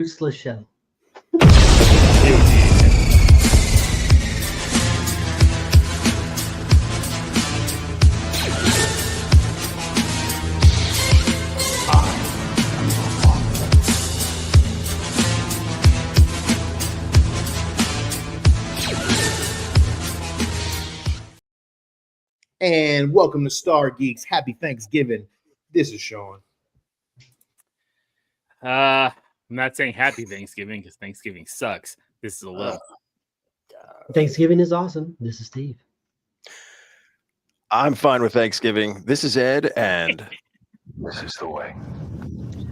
Useless show. And welcome to Star Geeks. Happy Thanksgiving. This is Sean. I'm not saying happy Thanksgiving because Thanksgiving sucks. This is a little. Thanksgiving is awesome. This is Steve. I'm fine with Thanksgiving. This is Ed, and this is the way.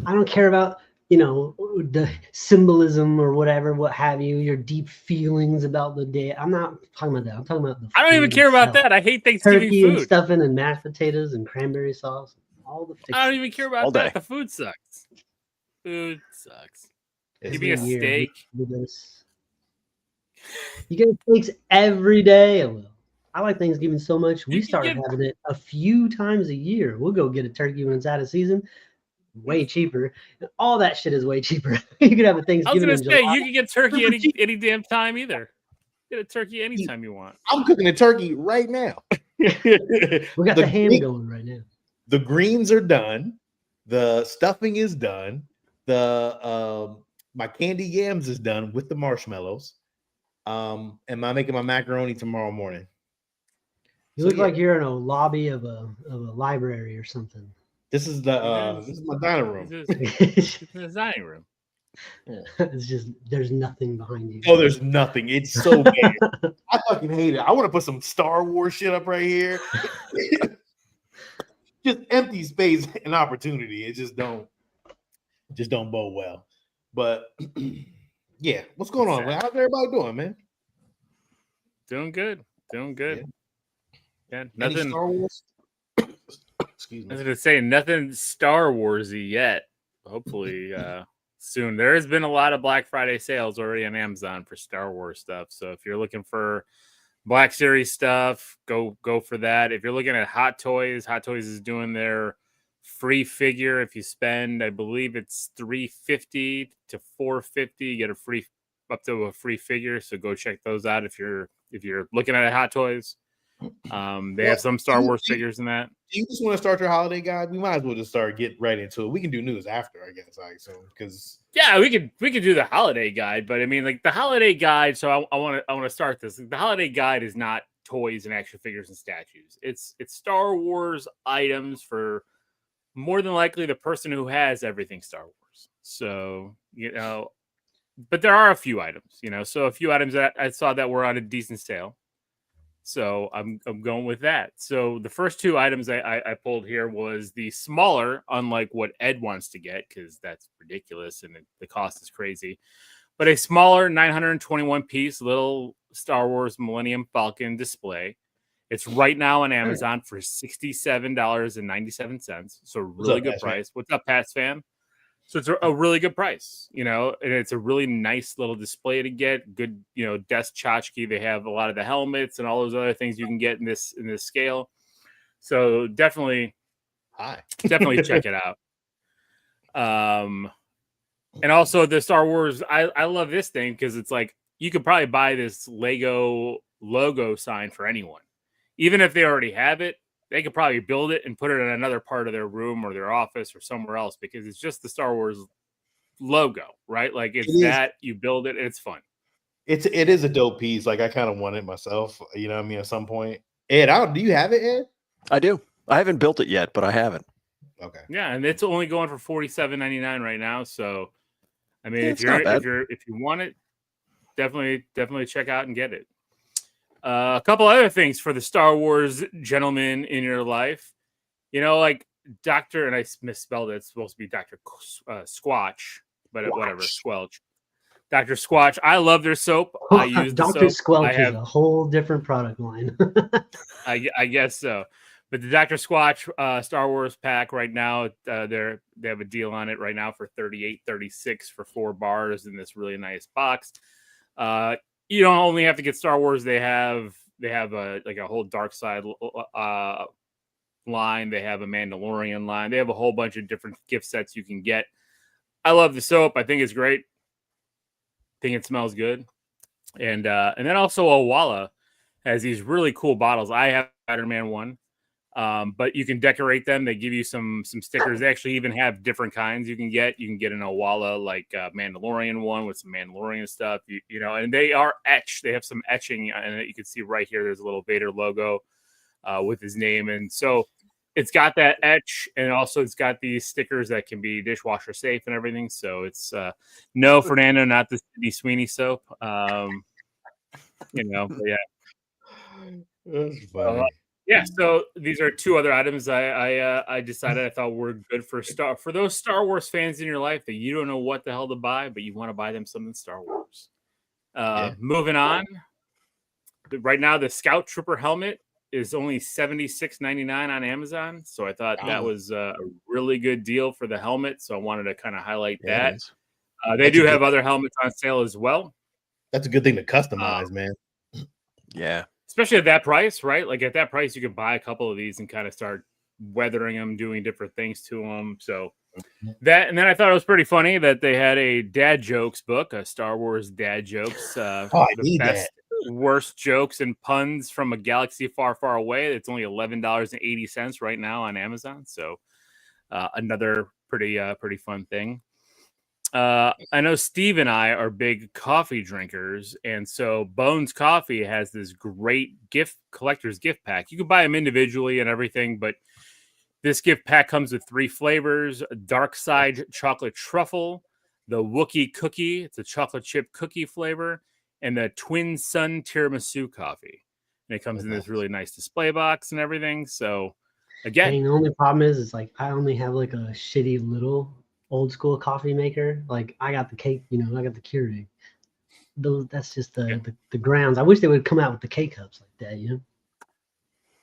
I don't care about, the symbolism or whatever, what have you, your deep feelings about the day. I'm not talking about that. I'm talking about the I don't even care about that. I hate Thanksgiving turkey food. and stuffing and mashed potatoes and cranberry sauce. All the I don't even care about All that. day. The food sucks. Food sucks. It's Give me a Every year, steak. You get steaks every day. Well, I like Thanksgiving so much. We You can started get- having it a few times a year. We'll go get a turkey when it's out of season. Way cheaper. All that shit is way cheaper. You could have a I was Thanksgiving gonna in say July. you can get turkey any damn time either. Get a turkey anytime you want. I'm cooking a turkey right now. We got the ham green- going right now. The greens are done. The stuffing is done. The my candy yams is done with the marshmallows. Am I making my macaroni tomorrow morning? You So, look yeah. like you're in a lobby of a library or something. This is my dining room. It's in the dining room. It's just there's nothing behind you. Oh, there's nothing. It's so bad. I fucking hate it. I want to put some Star Wars shit up right here. Just empty space and opportunity. It just don't bode well. But yeah, what's going on, man? How's everybody doing, man? Doing good. Doing good. Yeah, Any nothing. Star Wars? Excuse I was me. gonna say nothing Star Warsy yet. Hopefully, soon. There has been a lot of Black Friday sales already on Amazon for Star Wars stuff. So if you're looking for Black Series stuff, go for that. If you're looking at Hot Toys is doing their free figure. If you spend, I believe it's $350 to $450, you get a free up to a free figure. So go check those out if you're looking at Hot Toys. They have some Star Wars figures in that. Do you just want to start your holiday guide? We might as well just start getting right into it. We can do news after, I guess, because Yeah, we could do the holiday guide, but I mean, like the holiday guide. So I want to start this. The holiday guide is not toys and action figures and statues. It's Star Wars items for more than likely the person who has everything Star Wars. So but there are a few items, so a few items that I saw that were on a decent sale. So I'm going with that. So the first two items I pulled here was the smaller, unlike what Ed wants to get, because that's ridiculous and the cost is crazy. But a smaller 921 piece little Star Wars Millennium Falcon display. It's right now on Amazon for $67.97. So really good price. What's up, Pats fan? So it's a really good price, and it's a really nice little display to get. Good, desk tchotchke. They have a lot of the helmets and all those other things you can get in this scale. So definitely check it out. And also the Star Wars. I love this thing because it's like you could probably buy this Lego logo sign for anyone, even if they already have it. They could probably build it and put it in another part of their room or their office or somewhere else because it's just the Star Wars logo, right? Like you build it, it's fun. it is a dope piece. Like I kind of want it myself, at some point. Ed, do you have it, Ed? I do. I haven't built it yet, but I have it. Okay. Yeah, and it's only going for $47.99 right now. So, I mean, if you want it, definitely check out and get it. A couple other things for the Star Wars gentleman in your life, like Dr. and I misspelled it. It's supposed to be Dr. Squatch, but whatever, Squelch. Dr. Squatch. I love their soap. I use Dr. soap. Squelch is a whole different product line. I guess so. But the Dr. Squatch Star Wars pack right now, they have a deal on it right now for $38.36 for 4 bars in this really nice box. You don't only have to get Star Wars. They have a whole dark side line. They have a Mandalorian line. They have a whole bunch of different gift sets you can get. I love the soap. I think it's great. think it smells good. And then also Owala has these really cool bottles. I have Spider-Man one, but you can decorate them. They give you some stickers. They actually even have different kinds you can get. You can get an Owala like Mandalorian one with some Mandalorian stuff. You know, and they are etched. They have some etching, and you can see right here. There's a little Vader logo with his name, and so it's got that etch, and also it's got these stickers that can be dishwasher safe and everything. So it's no, Fernando, not the Sydney Sweeney soap. You know, but yeah. That's funny. Yeah, so these are two other items I decided I thought were good for those Star Wars fans in your life that you don't know what the hell to buy, but you want to buy them something Star Wars. Moving on. Right now, the Scout Trooper helmet is only $76.99 on Amazon. So I thought that was a really good deal for the helmet. So I wanted to kind of highlight that. They do have other helmets on sale as well. That's a good thing to customize, man. Yeah. Especially at that price, right? Like at that price, you could buy a couple of these and kind of start weathering them, doing different things to them. So that, and then I thought it was pretty funny that they had a dad jokes book, a Star Wars dad jokes, the best, worst jokes and puns from a galaxy far, far away. It's only $11.80 right now on Amazon. So another pretty fun thing. I know Steve and I are big coffee drinkers, and so Bones Coffee has this great collector's gift pack. You can buy them individually and everything, but this gift pack comes with 3 flavors: Dark Side Chocolate Truffle, the Wookiee Cookie, it's a chocolate chip cookie flavor, and the Twin Sun Tiramisu Coffee. And it comes in this really nice display box and everything. So again, the only problem is like I only have like a shitty little old school coffee maker. Like I got the cake, you know, I got the Keurig. That's just the grounds. I wish they would come out with the K cups like that, you know.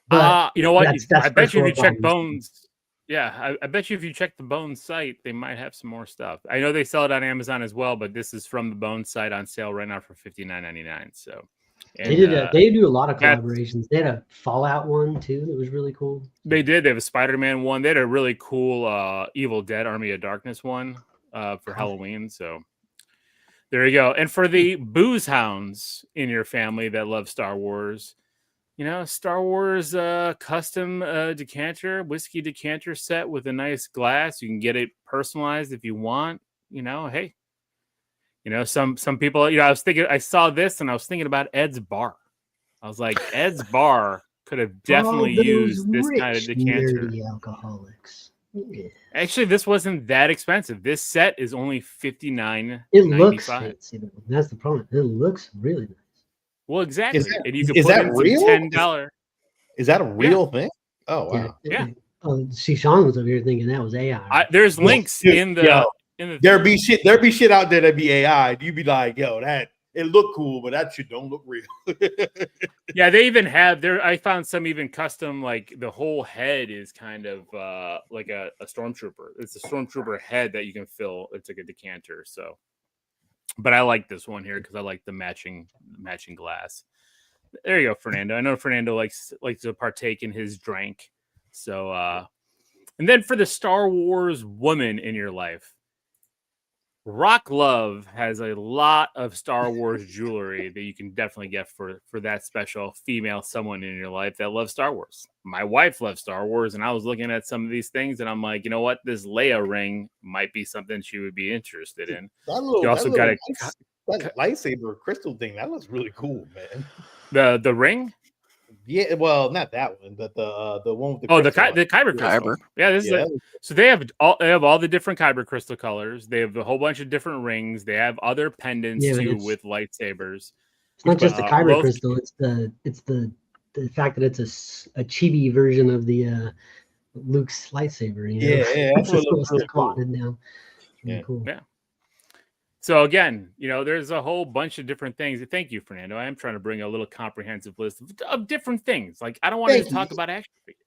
But you know what? That's I bet you if you check Bones, I bet you if you check the Bones site, they might have some more stuff. I know they sell it on Amazon as well, but this is from the Bones site on sale right now for $59.99. So they do a lot of collaborations. They had a Fallout one too that was really cool. They did. They have a Spider-Man one. They had a really cool Evil Dead Army of Darkness one for Halloween. So there you go. And for the booze hounds in your family that love Star Wars, you know, Star Wars custom whiskey decanter set with a nice glass. You can get it personalized if you want. You know, hey. You know, some people, you know, I saw this and I was thinking about Ed's Bar. I was like, Ed's Bar could have definitely used this kind of decanter. Alcoholics. Yeah. Actually, this wasn't that expensive. This set is only $59.95. It looks fancy though. That's the problem. It looks really nice. Well, exactly. And you can put that real? $10. Is that a real thing? Oh wow. Yeah. See, Sean was over here thinking that was AI. There's links in the. There be shit out there that be AI. You be like, yo, that it look cool, but that shit don't look real. Yeah, they even have there. I found some even custom, like the whole head is kind of like a stormtrooper. It's a stormtrooper head that you can fill. It's like a decanter. So, but I like this one here because I like the matching glass. There you go, Fernando. I know Fernando likes to partake in his drink. So, and then for the Star Wars woman in your life. Rock Love has a lot of Star Wars jewelry that you can definitely get for that special female someone in your life that loves Star Wars. My wife loves Star Wars, and I was looking at some of these things, and I'm like, you know what? This Leia ring might be something she would be interested in. You also got that lightsaber crystal thing. That looks really cool, man. The ring? Yeah, well, not that one, but the one with the the Kyber crystal. Yeah, this is so they have all the different Kyber crystal colors. They have a whole bunch of different rings. They have other pendants too with lightsabers. It's not just the Kyber crystal. It's the fact that it's a chibi version of the Luke's lightsaber. You know? Yeah, that's what looks really cool. Down. Yeah. Cool. Yeah. So again, you know, there's a whole bunch of different things. Thank you, Fernando. I am trying to bring a little comprehensive list of different things. Like I don't want to talk about action figures.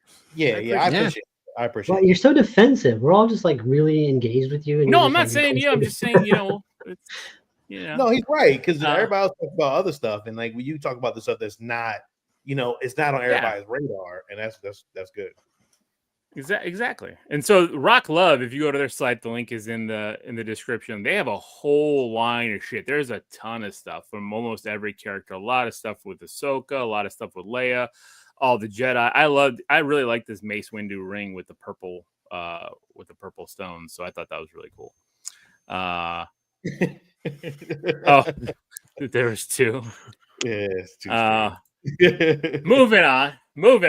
I appreciate well, you're so defensive. We're all just like really engaged with you. And no, I'm not saying you. I'm just saying, you know, No, he's right because everybody else talks about other stuff, and like when you talk about the stuff that's not, you know, it's not on everybody's radar, and that's good. Exactly. And so Rock Love, if you go to their site, the link is in the description. They have a whole line of shit. There's a ton of stuff from almost every character. A lot of stuff with Ahsoka, a lot of stuff with Leia, all the Jedi. I really like this Mace Windu ring with the purple stones. So I thought that was really cool. Oh, there was two. Yeah, it's too Moving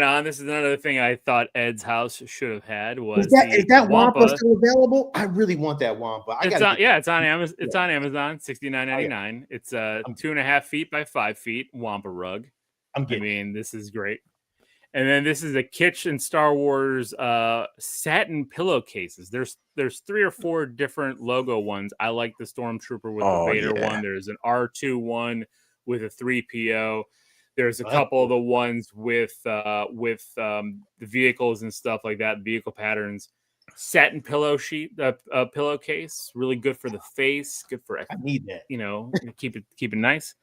on. This is another thing I thought Ed's house should have had. Was is that Wampa still available? I really want that Wampa. It's on Amazon. It's on Amazon, $69.99. It's 2.5 feet by 5 feet Wampa rug. This is great. And then this is a kitchen Star Wars satin pillowcases. There's 3 or 4 different logo ones. I like the Stormtrooper with the Vader one. There's an R2 one with a 3PO. There's a couple of the ones with the vehicles and stuff like that, vehicle patterns. Satin pillowcase, really good for the face, good for I need that. Keep it nice.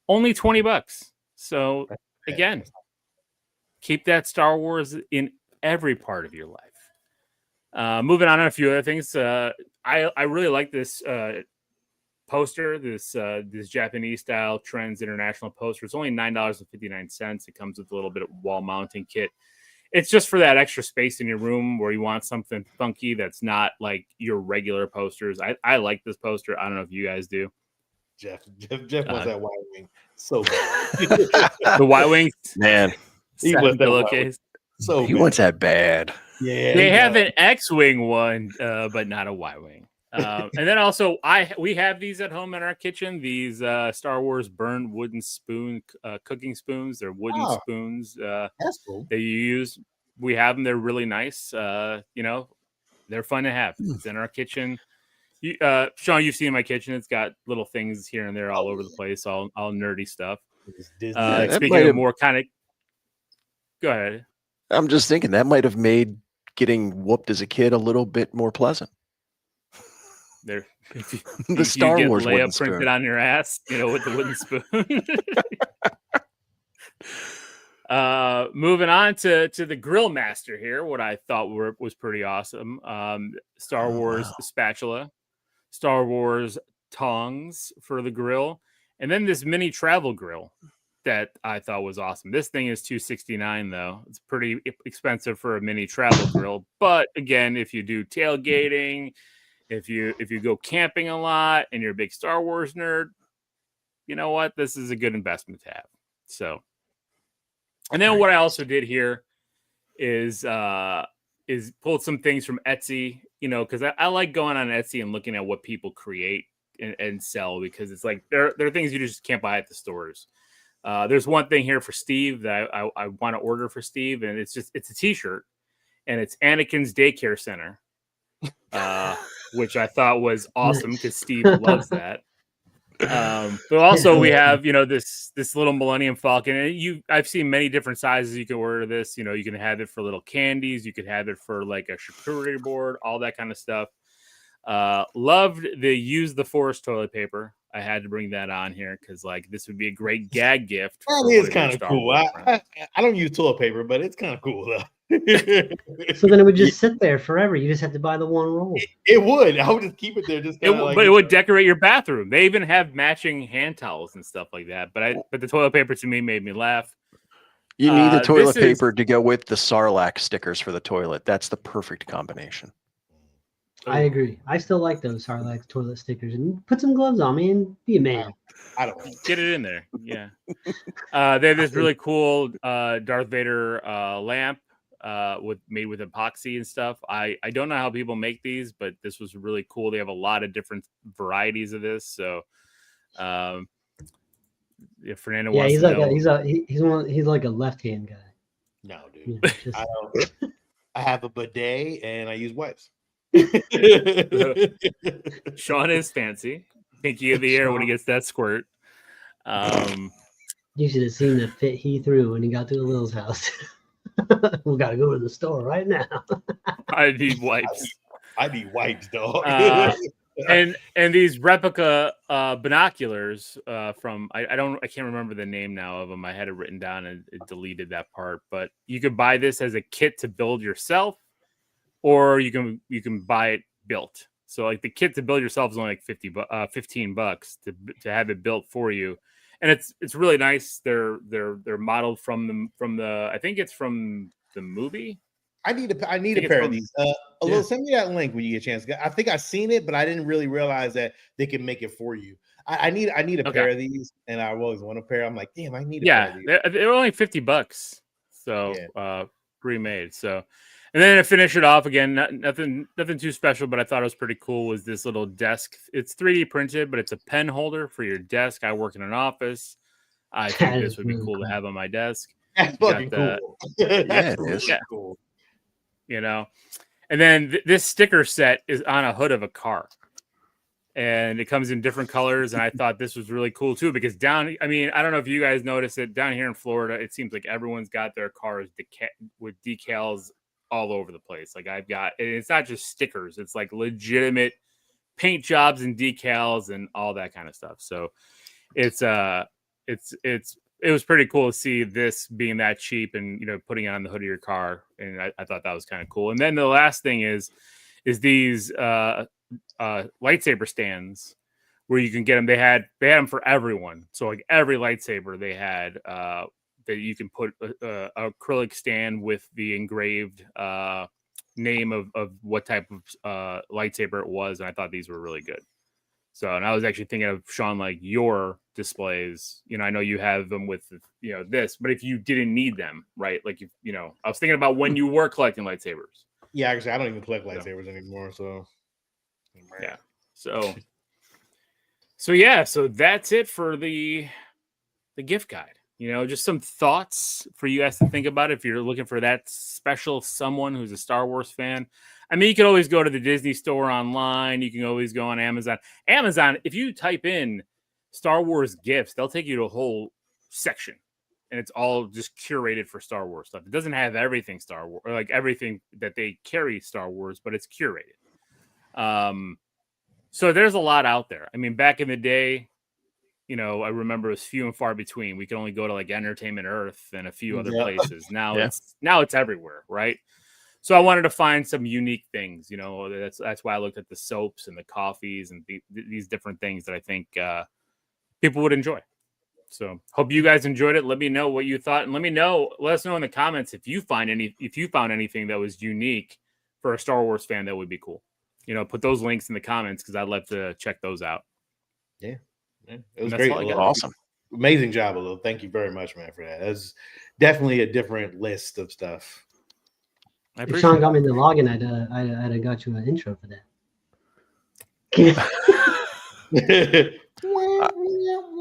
Only $20. So again, keep that Star Wars in every part of your life. Moving on to a few other things. I really like this poster, this Japanese style Trends International poster. It's only $9.59. It comes with a little bit of wall mounting kit. It's just for that extra space in your room where you want something funky that's not like your regular posters. I like this poster. I don't know if you guys do. Jeff wants that Y wing so bad. The Y wing, man. He wants that pillowcase. So he wants that bad. Yeah, they have an X-wing one, but not a Y-wing. And then also, we have these at home in our kitchen. These Star Wars burned wooden spoon cooking spoons. They're wooden spoons. That's cool. That you use. We have them. They're really nice. They're fun to have. It's in our kitchen. Sean, you've seen my kitchen. It's got little things here and there all over the place. All nerdy stuff. Speaking of more kind of. Go ahead. I'm just thinking that might have made getting whooped as a kid a little bit more pleasant. The Star Wars Leia wooden printed spoon on your ass, with the wooden spoon. Moving on to the Grill Master here, what I thought was pretty awesome. Star Wars spatula, Star Wars tongs for the grill, and then this mini travel grill that I thought was awesome. This thing is $269 though. It's pretty expensive for a mini travel grill, but again, if you do tailgating, if you go camping a lot and you're a big Star Wars nerd, you know what? This is a good investment to have. So, and then what I also did here is pulled some things from Etsy, because I like going on Etsy and looking at what people create and sell, because it's like there are things you just can't buy at the stores. There's one thing here for Steve that I want to order for Steve, and it's a t-shirt, and it's Anakin's Daycare Center, which I thought was awesome because Steve loves that. But also we have, this little Millennium Falcon, and I've seen many different sizes. You can order this, you can have it for little candies. You could have it for like a charcuterie board, all that kind of stuff. Loved the Use the Force toilet paper. I had to bring that on here because this would be a great gag gift. That is kind of cool. I don't use toilet paper, but it's kind of cool though. So then it would just sit there forever. You just have to buy the one roll. It would. I would just keep it there. But it would decorate your bathroom. They even have matching hand towels and stuff like that. But the toilet paper to me made me laugh. You need the toilet paper to go with the Sarlacc stickers for the toilet. That's the perfect combination. I agree. I still like those Sarlacc toilet stickers. And put some gloves on, man. Be a man. I don't get it in there. Yeah. They have this really cool Darth Vader lamp made with epoxy and stuff. I don't know how people make these, but this was really cool. They have a lot of different varieties of this. So if Fernando wants he's to like know. he's like a left-hand guy. No, dude. I have a bidet and I use wipes. Sean is fancy. Pinky of the air when he gets that squirt. You should have seen the fit he threw when he got to the Lil's house. We gotta go to the store right now. I need wipes. I need wipes, dog. And these replica binoculars from I can't remember the name now of them. I had it written down and it deleted that part. But you could buy this as a kit to build yourself. or you can buy it built. So like the kit to build yourself is only like $15 to have it built for you, and it's really nice. They're modeled from the I think it's from the movie. I need a pair of these. Little, send me that link when you get a chance. I think I've seen it, but I didn't really realize that they can make it for you. I need a pair of these, and I always want a pair. I'm like, damn, I need a pair of these. They're only $50, so pre-made. So, and then to finish it off again, nothing too special, but I thought it was pretty cool. Was this little desk? It's 3D printed, but it's a pen holder for your desk. I work in an office. I think this would be cool to have on my desk. That's fucking cool. Yeah, it is. Yeah. Cool. You know, and then this sticker set is on a hood of a car, and it comes in different colors. And I thought this was really cool too, because I don't know if you guys noticed it down here in Florida, it seems like everyone's got their cars with decals all over the place. Like and it's not just stickers; it's like legitimate paint jobs and decals and all that kind of stuff. So it was pretty cool to see this being that cheap and, putting it on the hood of your car. And I thought that was kind of cool. And then the last thing is these lightsaber stands where you can get them. They had them for everyone. So like every lightsaber they had that you can put a acrylic stand with the engraved name of what type of lightsaber it was. And I thought these were really good. So, and I was actually thinking of, Sean, like your displays, I know you have them with, this, but if you didn't need them, right? Like, I was thinking about when you were collecting lightsabers. Yeah, actually, I don't even collect lightsabers anymore. So, yeah. So that's it for the gift guide. Just some thoughts for you guys to think about if you're looking for that special someone who's a Star Wars fan. I mean, you can always go to the Disney store online. You can always go on Amazon. Amazon, if you type in Star Wars gifts, they'll take you to a whole section, and it's all just curated for Star Wars stuff. It doesn't have everything Star Wars, or like everything that they carry Star Wars, but it's curated. So there's a lot out there. I mean, back in the day, I remember it was few and far between. We could only go to like Entertainment Earth and a few other places. Now it's everywhere, right? So I wanted to find some unique things, that's why I looked at the soaps and the coffees and these different things that I think people would enjoy. So hope you guys enjoyed it. Let me know what you thought, and let us know in the comments if you found anything that was unique for a Star Wars fan that would be cool. Put those links in the comments because I'd love to check those out. Yeah. It was great. Awesome. Amazing job, Lil. Thank you very much, man, for that. That's definitely a different list of stuff. If Sean got me the login, I'd have got you an intro for that.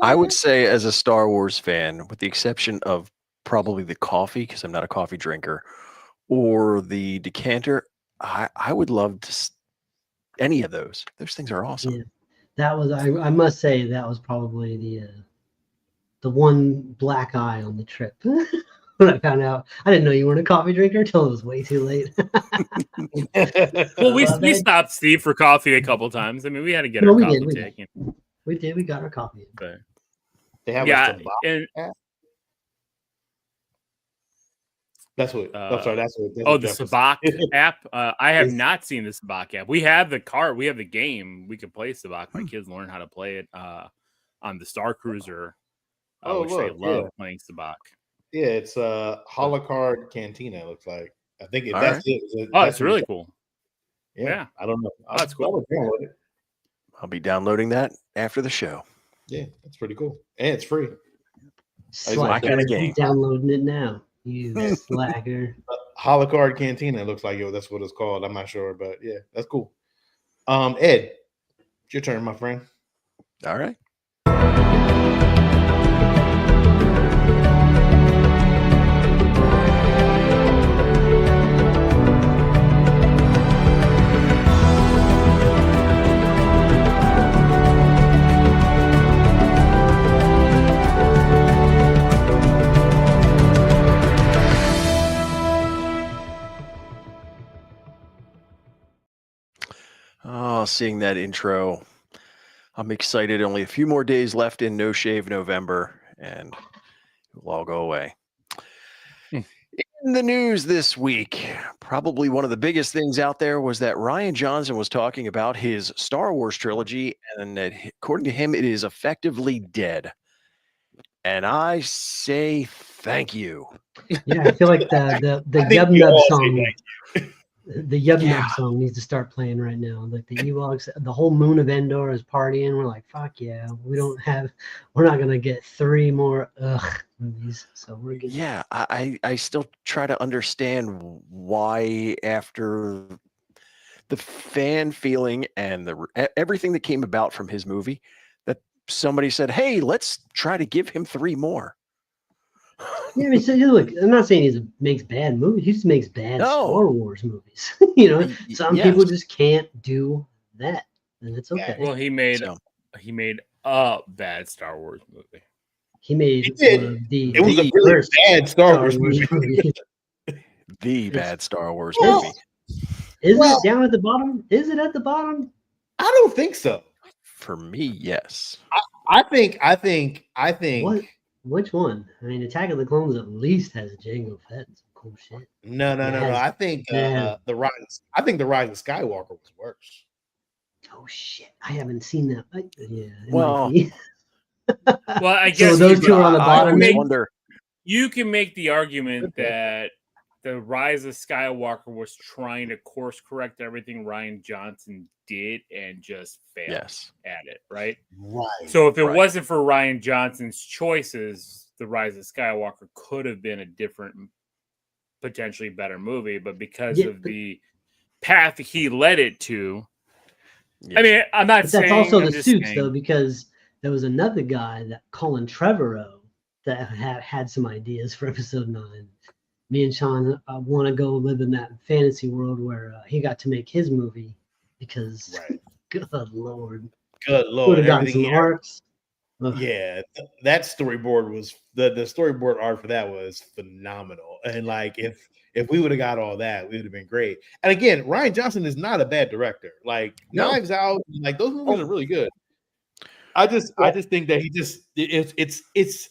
I would say, as a Star Wars fan, with the exception of probably the coffee, because I'm not a coffee drinker, or the decanter, I would love to any of those. Those things are awesome. Yeah. That was, I must say, that was probably the one black eye on the trip. When I found out, I didn't know you weren't a coffee drinker until it was way too late. Well, we stopped Steve for coffee a couple times. I mean, we had to get our coffee taken. We did. We got our coffee. But, they have and that's what. I'm sorry. That's the Sabak app. I have not seen the Sabak app. We have the cart. We have the game. We can play Sabak. My kids learn how to play it on the Star Cruiser, which they love playing Sabak. Yeah, it's Holocard Cantina. It looks like. I think that's it. It's really cool. Yeah, I don't know. That's cool. I'll be downloading that after the show. Yeah, that's pretty cool, and it's free. It's my kind of game. Downloading it now, you slacker. Holocard Cantina looks like that's what it's called. I'm not sure, but yeah, that's cool. Ed, it's your turn, my friend. All right. Oh, seeing that intro, I'm excited. Only a few more days left in No Shave November, and it will all go away. In the news this week, probably one of the biggest things out there was that Rian Johnson was talking about his Star Wars trilogy, and that according to him, it is effectively dead. And I say thank you. Yeah, I feel like the I think we Yub Nub all say song, thank the Yub Yeah. Nub song needs to start playing right now. Like the Ewoks, the whole moon of Endor is partying. We're like, fuck yeah, we're not gonna get 3 more movies, so we're good. Yeah, I still try to understand why, after the fan feeling and everything that came about from his movie, that somebody said, "Hey, let's try to give him 3 more." Yeah, I mean, so look, I'm not saying he makes bad movies. He just makes bad No. Star Wars movies. You know, some people Yes. just can't do that, and it's okay. Well, he made So, a bad Star Wars movie. He made He did. one of the It was a the really worst bad Star Wars movie. the It's- bad Star Wars Well, movie. Is Well- it down at the bottom? Is it at the bottom? I don't think so. For me, yes. I think What? Which one? I mean, Attack of the Clones at least has Jango Fett and some cool shit. no. Yes. I think Yeah. the Rise of Skywalker was worse. Oh shit! I haven't seen that. Yeah. it Well, might be. Well, I So guess those two are on the I bottom. always then? wonder. you can make the argument Okay. that the Rise of Skywalker was trying to course correct everything Rian Johnson did and just failed Yes. at it, right? Right. So if it Right. wasn't for Rian Johnson's choices, the Rise of Skywalker could have been a different, potentially better movie. But because Yeah, of the path he led it to, I Yes. mean, I'm not But saying that's also I'm the just suits, saying- though, because there was another guy, that Colin Trevorrow, that had some ideas for Episode 9. Me and Sean want to go live in that fantasy world where he got to make his movie because, Right. good lord, Good would lord. have gotten Everything some arcs. Ugh. Yeah, that storyboard was the storyboard art for that was phenomenal. And like if we would have got all that, we would have been great. And again, Rian Johnson is not a bad director. Like No. Knives Out, like those movies are really good. I just think that it's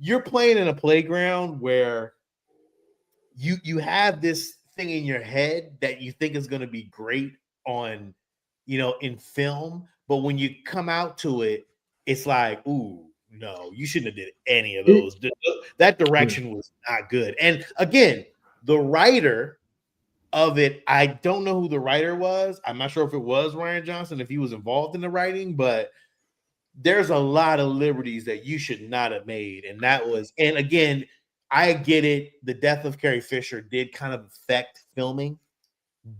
you're playing in a playground where you have this thing in your head that you think is going to be great on, in film, but when you come out to it, it's like, ooh, no, you shouldn't have did any of those. That direction was not good. And again, the writer of it, I don't know who the writer was. I'm not sure if it was Rian Johnson, if he was involved in the writing, but there's a lot of liberties that you should not have made. And again, I get it. The death of Carrie Fisher did kind of affect filming,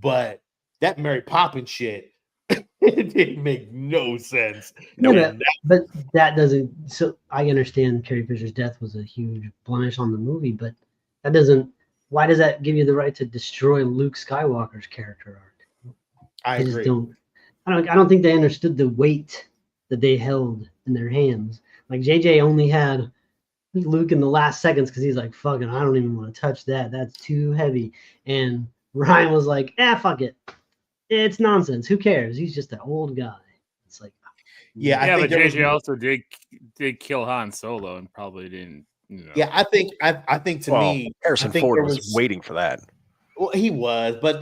but that Mary Poppins shit, it didn't make no sense. Yeah, but that doesn't. So I understand Carrie Fisher's death was a huge blemish on the movie, but that doesn't. Why does that give you the right to destroy Luke Skywalker's character arc? I They just agree. don't. I don't think they understood the weight that they held in their hands. Like JJ only had Luke in the last seconds because he's like, fucking, I don't even want to touch that. That's too heavy. And Ryan was like, fuck it. It's nonsense. Who cares? He's just an old guy. It's like, Yeah, I yeah, think but there was- JJ also did kill Han Solo and probably didn't. Yeah, I think to me, Harrison I think Ford there was waiting for that. Well, he was, but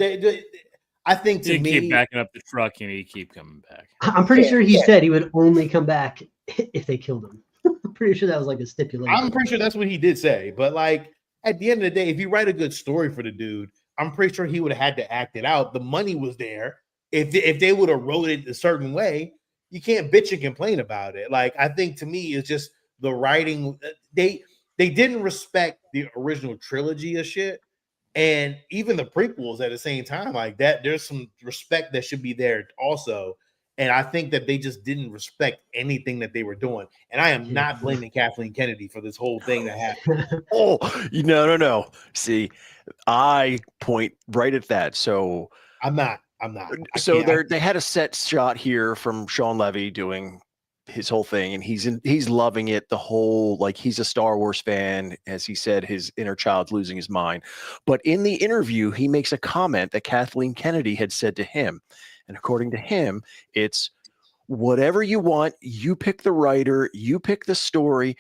I think to He me, keep backing up the truck and he keep coming back. I'm pretty sure he said he would only come back if they killed him. I'm pretty sure that was like a stipulation. I'm pretty sure that's what he did say. But like at the end of the day, if you write a good story for the dude, I'm pretty sure he would have had to act it out. The money was there. If they would have wrote it a certain way, you can't bitch and complain about it. Like I think to me, it's just the writing. They didn't respect the original trilogy of shit, and even the prequels at the same time. Like that, there's some respect that should be there also. And I think that they just didn't respect anything that they were doing. And I am not blaming Kathleen Kennedy for this whole thing that happened. Oh, no. See, I point right at that. So I'm not. So they had a set shot here from Sean Levy doing his whole thing, and he's loving it. The whole, like, he's a Star Wars fan, as he said, his inner child's losing his mind. But in the interview, he makes a comment that Kathleen Kennedy had said to him, and according to him, it's whatever you want. You pick the writer, you pick the story.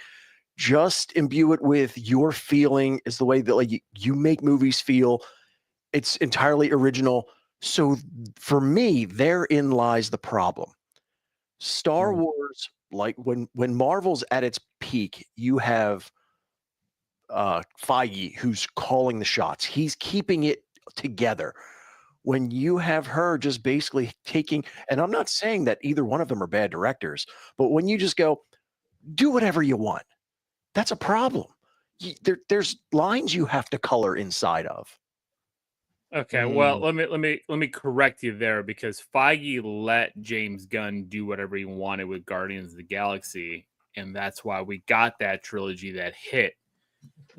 just imbue it with your feeling is the way that like you make movies feel. It's entirely original. So for me, therein lies the problem. Star Wars, like when Marvel's at its peak, you have Feige who's calling the shots. He's keeping it together. When you have her just basically taking, and I'm not saying that either one of them are bad directors, but when you just go, do whatever you want, that's a problem. There's lines you have to color inside of. Okay, well, let me correct you there, because Feige let James Gunn do whatever he wanted with Guardians of the Galaxy, and that's why we got that trilogy that hit.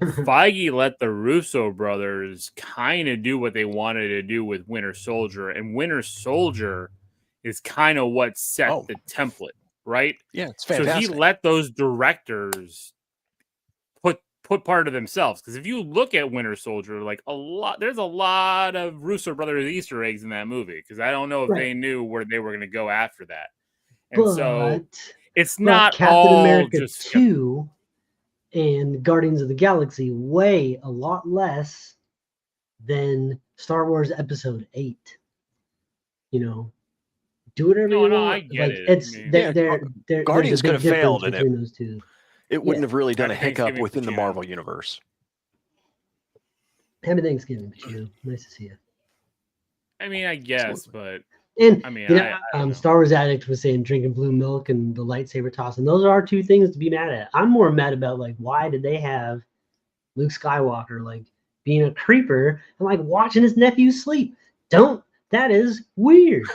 Feige let the Russo brothers kind of do what they wanted to do with Winter Soldier, and Winter Soldier is kind of what set the template, right? Yeah, it's fantastic. So he let those directors put part of themselves, because if you look at Winter Soldier, like there's a lot of Russo brothers Easter eggs in that movie, because I don't know if they knew where they were going to go after that, and so it's not Captain all America just 2 and Guardians of the Galaxy weigh a lot less than Star Wars Episode 8. You know, do whatever you want. I get it. It's Guardians could have failed in between those two. It wouldn't have really done a hiccup within the Marvel universe. Happy Thanksgiving, Pacino. Nice to see you. I mean, I guess, but and I mean, Star Wars Addict was saying drinking blue milk and the lightsaber toss, and those are two things to be mad at. I'm more mad about like why did they have Luke Skywalker like being a creeper and like watching his nephew sleep? That is weird.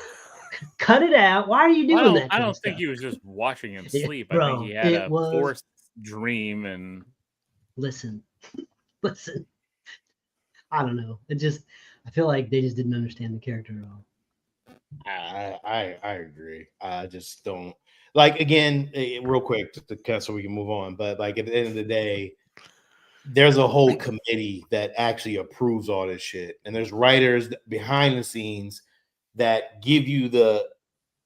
Cut it out. Why are you doing that? I don't think he was just watching him sleep. I think he had a forced dream. And listen. I don't know. I feel like they just didn't understand the character at all. I agree. I just don't like, again, real quick so we can move on. But like at the end of the day, there's a whole committee that actually approves all this shit, and there's writers behind the scenes that give you the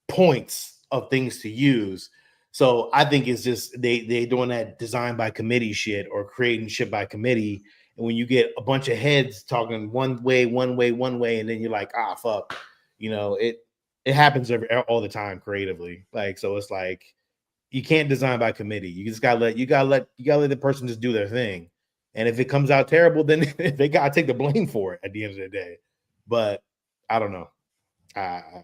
points of things to use. So I think it's just they doing that design by committee shit or creating shit by committee. And when you get a bunch of heads talking one way, and then you're like, fuck, it happens all the time creatively. Like, so it's like you can't design by committee. You just gotta let the person just do their thing. And if it comes out terrible, then they gotta take the blame for it at the end of the day. But I don't know. I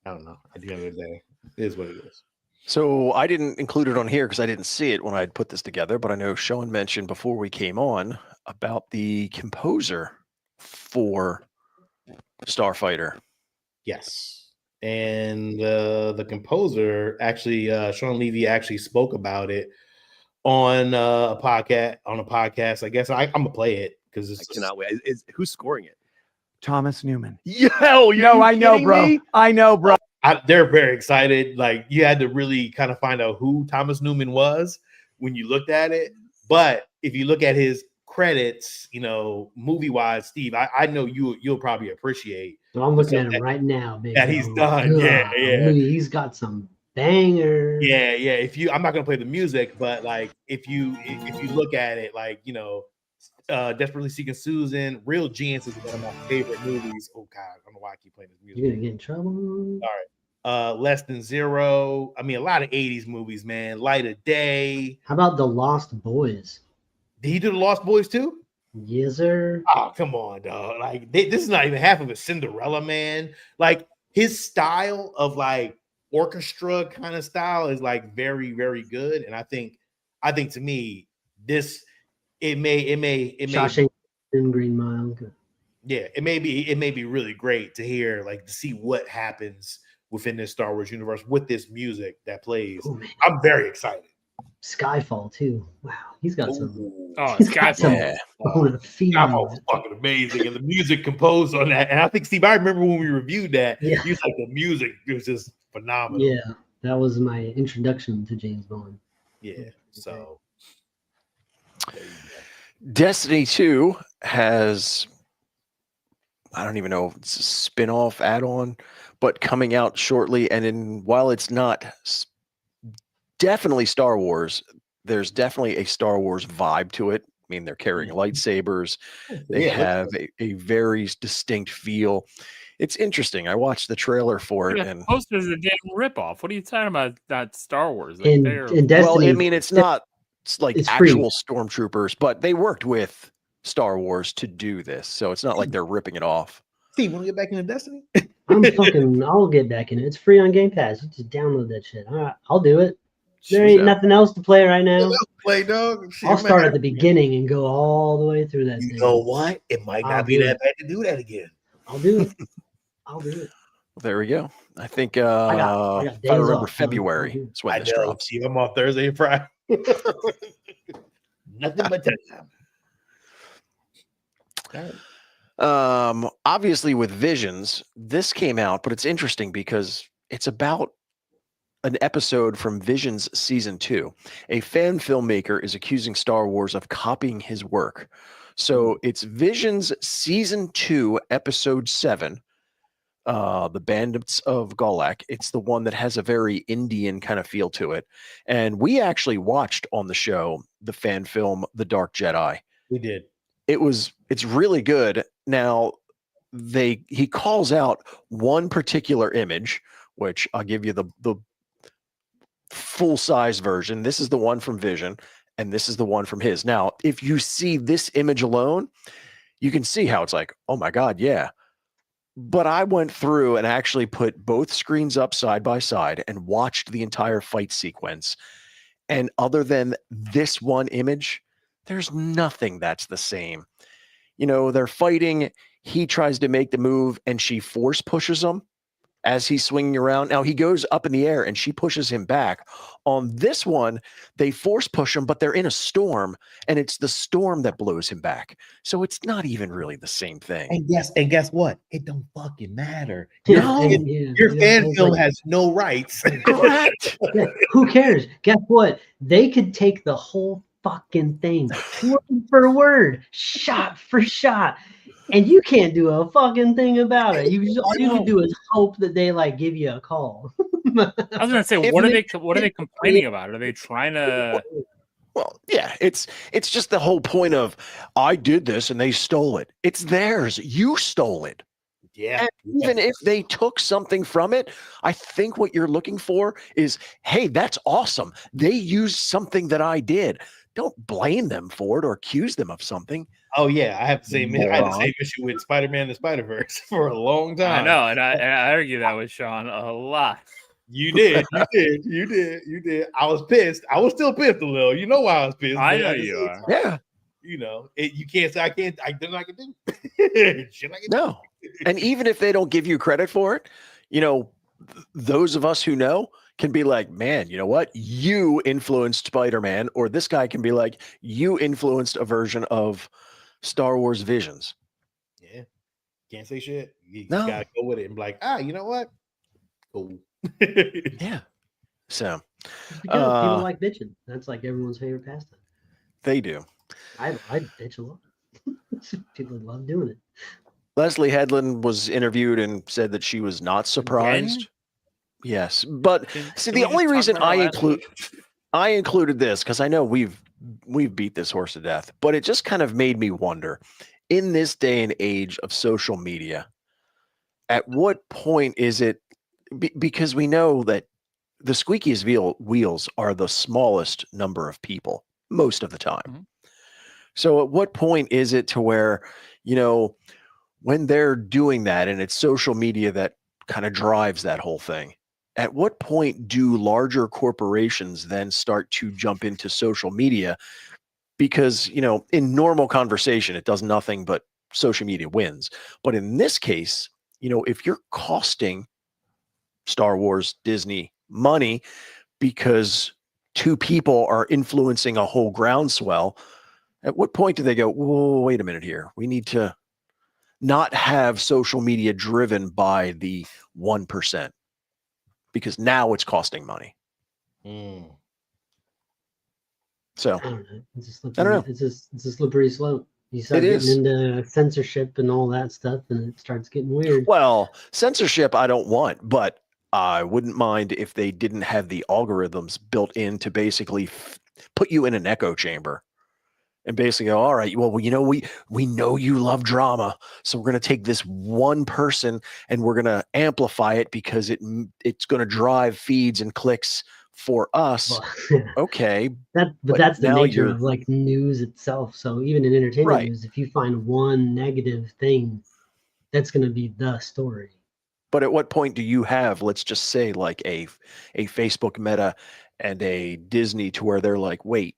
don't know. At the end of the day, it is what it is. So I didn't include it on here because I didn't see it when I had put this together, but I know Sean mentioned before we came on about the composer for Starfighter. Yes. And the composer actually, Sean Levy actually spoke about it on a podcast. I guess I'm gonna play it because I cannot wait. Who's scoring it? Thomas Newman. I know, bro. I know, bro. They're very excited. Like, you had to really kind of find out who Thomas Newman was when you looked at it. But if you look at his credits, movie wise, Steve, I know you'll probably appreciate. So I'm looking at him right now, baby. That he's done. Yeah. He's got some bangers. Yeah. I'm not gonna play the music, but like if you look at it, like Desperately Seeking Susan, Real Genius is one of my favorite movies. Oh God, I don't know why I keep playing this music. You're gonna get in trouble. All right. Less Than Zero. I mean, a lot of 80s movies, man. Light of Day. How about The Lost Boys? Did he do The Lost Boys too? Yes, sir. Oh, come on, dog. Like, this is not even half of a Cinderella, man. Like, his style of like orchestra kind of style is like very, very good. And I think to me, it may Shawshank and Green Mile. Yeah, it may be really great to hear, like, to see what happens within this Star Wars universe with this music that plays. Ooh, I'm very excited. Skyfall too. Wow, he's got some. Skyfall. Skyfall is fucking amazing, and the music composed on that. And I think, Steve, I remember when we reviewed that. Yeah. He was like, the music was just phenomenal. Yeah, that was my introduction to James Bond. Yeah. So. Destiny 2 has, I don't even know, it's a spin-off add-on, but coming out shortly. And while it's not definitely Star Wars, there's definitely a Star Wars vibe to it. I mean, they're carrying lightsabers. They have a very distinct feel. It's interesting. I watched the trailer for it, The and poster is a damn ripoff. What are you talking about? Not Star Wars. Like, In they're Destiny, well, I mean, it's not like it's free. actual stormtroopers, but they worked with Star Wars to do this, so it's not like they're ripping it off. Steve, want to get back into Destiny? I'll get back in it. It's free on Game Pass. You just download that shit. All right, I'll do it. There ain't nothing else to play right now. Play, dog. I'll start at the beginning and go all the way through that thing. You know what? It might not be that bad to do that again. I'll do it. I'll do it. There we go. I think I got if I remember off, February, so is when this know. drops. See, I'm off Thursday and Friday. Nothing but time. Obviously with Visions, this came out, but it's interesting because it's about an episode from Visions season 2. A fan filmmaker is accusing Star Wars of copying his work. So it's Visions season 2, episode 7. The Bandits of Golak. It's the one that has a very Indian kind of feel to it. And we actually watched on the show the fan film The Dark Jedi. We did. It's really good. Now he calls out one particular image, which I'll give you the full size version. This is the one from Vision, and this is the one from his. Now, if you see this image alone, you can see how it's like, oh my God, yeah. But I went through and actually put both screens up side by side and watched the entire fight sequence. And other than this one image, there's nothing that's the same. You know, they're fighting. He tries to make the move and she force pushes him as he's swinging around. Now he goes up in the air and she pushes him back. On this one, they force push him, but they're in a storm and it's the storm that blows him back. So it's not even really the same thing. And guess what? It don't fucking matter. No. Your fan film has no rights. Correct. Yeah, who cares? Guess what? They could take the whole fucking thing word for word, shot for shot, and you can't do a fucking thing about it. All you can do is hope that they like give you a call. I was gonna say, what are they complaining about? Are they trying to? Well, yeah, it's just the whole point of I did this and they stole it. It's theirs. You stole it. Yeah. And even if they took something from it, I think what you're looking for is, hey, that's awesome. They used something that I did. Don't blame them for it or accuse them of something. Oh yeah, I had the same issue with Spider-Man and the Spider-Verse for a long time. I know, and I argue that with Sean a lot. You did. I was pissed. I was still pissed a little. You know why I was pissed. I know you are. Yeah. You know, you can't say I can't. Then I can do. No. And even if they don't give you credit for it, you know, those of us who know can be like, man, you know what? You influenced Spider-Man, or this guy can be like, you influenced a version of Star Wars Visions. Yeah. Can't say shit. You No. gotta go with it and be like, you know what? Cool. Yeah. So Because people like bitching. That's like everyone's favorite pastime. they do. I bitch a lot. People love doing it. Leslie Headland was interviewed and said that she was not surprised. Again? Yes, but see, Can we the just only talk reason about last week? I included this because I know we've beat this horse to death, but it just kind of made me wonder, in this day and age of social media, at what point is it? Because we know that the squeakiest wheels are the smallest number of people most of the time. Mhm. So at what point is it to where, you know, when they're doing that and it's social media that kind of drives that whole thing, at what point do larger corporations then start to jump into social media? Because, you know, in normal conversation, it does nothing but social media wins. But in this case, you know, if you're costing Star Wars, Disney money because two people are influencing a whole groundswell, at what point do they go, whoa, wait a minute here. We need to not have social media driven by the 1%, because now it's costing money. So I don't know. It's a slippery, I don't know. It's a slippery slope. You start getting into censorship and all that stuff, and it starts getting weird. Well, censorship I don't want, but I wouldn't mind if they didn't have the algorithms built in to basically put you in an echo chamber and basically go, all right, well, we know you love drama, so we're going to take this one person and we're going to amplify it because it's going to drive feeds and clicks for us. Well, Okay, but but that's the now nature you're- of like news itself. So even in entertainment Right. news, if you find one negative thing, that's going to be the story. but at what point do you have, let's just say, like a Facebook Meta and a Disney, to where they're like, wait,